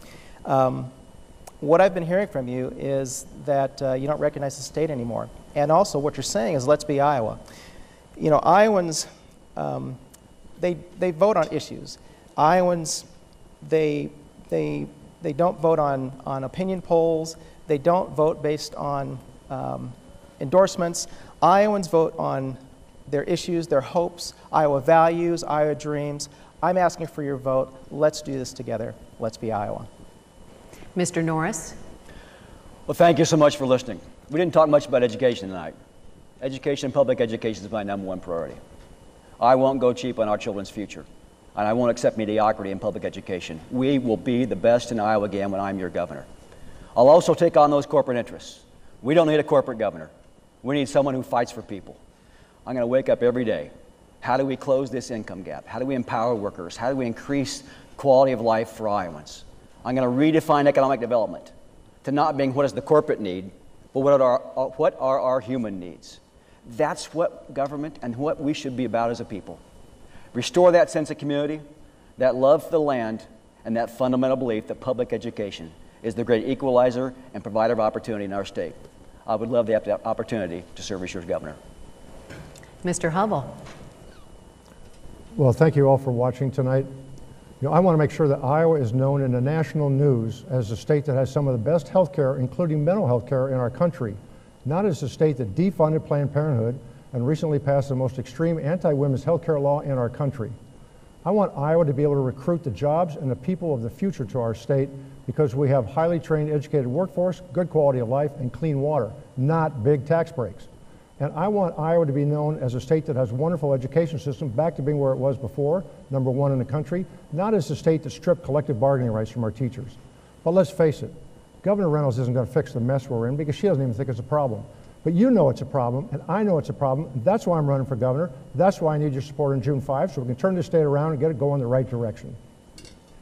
What I've been hearing from you is that you don't recognize the state anymore. And also what you're saying is, let's be Iowa. You know, Iowans, they vote on issues. Iowans, they don't vote on opinion polls. They don't vote based on endorsements. Iowans vote on their issues, their hopes, Iowa values, Iowa dreams. I'm asking for your vote. Let's do this together. Let's be Iowa. Mr. Norris. Well, thank you so much for listening. We didn't talk much about education tonight. Education, public education is my #1 priority. I won't go cheap on our children's future, and I won't accept mediocrity in public education. We will be the best in Iowa again when I'm your governor. I'll also take on those corporate interests. We don't need a corporate governor. We need someone who fights for people. I'm going to wake up every day. How do we close this income gap? How do we empower workers? How do we increase quality of life for Iowans? I'm going to redefine economic development. to not being what is the corporate need, but what are our human needs. That's what government and what we should be about as a people. Restore that sense of community, that love for the land, and that fundamental belief that public education is the great equalizer and provider of opportunity in our state. I would love the opportunity to serve as your governor. Mr. Hubble. Well, thank you all for watching tonight. You know, I want to make sure that Iowa is known in the national news as a state that has some of the best health care, including mental health care, in our country. Not as a state that defunded Planned Parenthood and recently passed the most extreme anti-women's health care law in our country. I want Iowa to be able to recruit the jobs and the people of the future to our state because we have highly trained, educated workforce, good quality of life, and clean water, not big tax breaks. And I want Iowa to be known as a state that has a wonderful education system, back to being where it was before, #1 in the country, not as a state that stripped collective bargaining rights from our teachers. But let's face it, Governor Reynolds isn't going to fix the mess we're in because she doesn't even think it's a problem. But you know it's a problem, and I know it's a problem, and that's why I'm running for governor. That's why I need your support on June 5, so we can turn this state around and get it going in the right direction.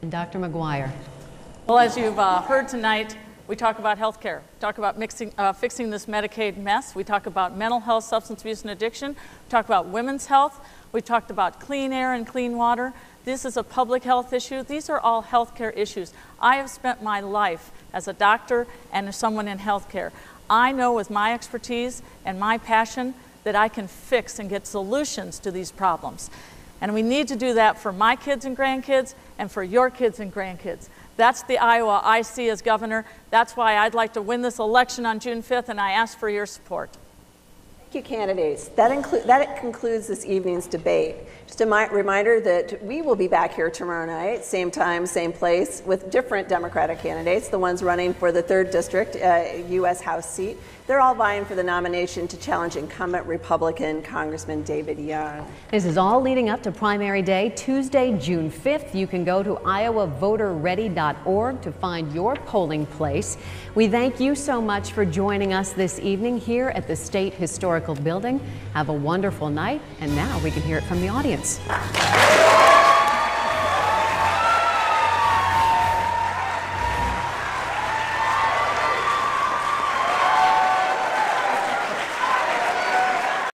And Dr. McGuire. Well, as you've heard tonight, we talk about health care, talk about fixing this Medicaid mess, we talk about mental health, substance abuse and addiction, we talk about women's health, we talked about clean air and clean water. This is a public health issue. These are all health care issues. I have spent my life as a doctor and as someone in health care. I know with my expertise and my passion that I can fix and get solutions to these problems. And we need to do that for my kids and grandkids and for your kids and grandkids. That's the Iowa I see as governor. That's why I'd like to win this election on June 5th, and I ask for your support. Thank you, candidates. That concludes this evening's debate. Just a reminder that we will be back here tomorrow night, same time, same place, with different Democratic candidates, the ones running for the 3rd District U.S. House seat. They're all vying for the nomination to challenge incumbent Republican Congressman David Young. This is all leading up to primary day, Tuesday, June 5th. You can go to iowavoterready.org to find your polling place. We thank you so much for joining us this evening here at the State Historical Building. Have a wonderful night, and now we can hear it from the audience.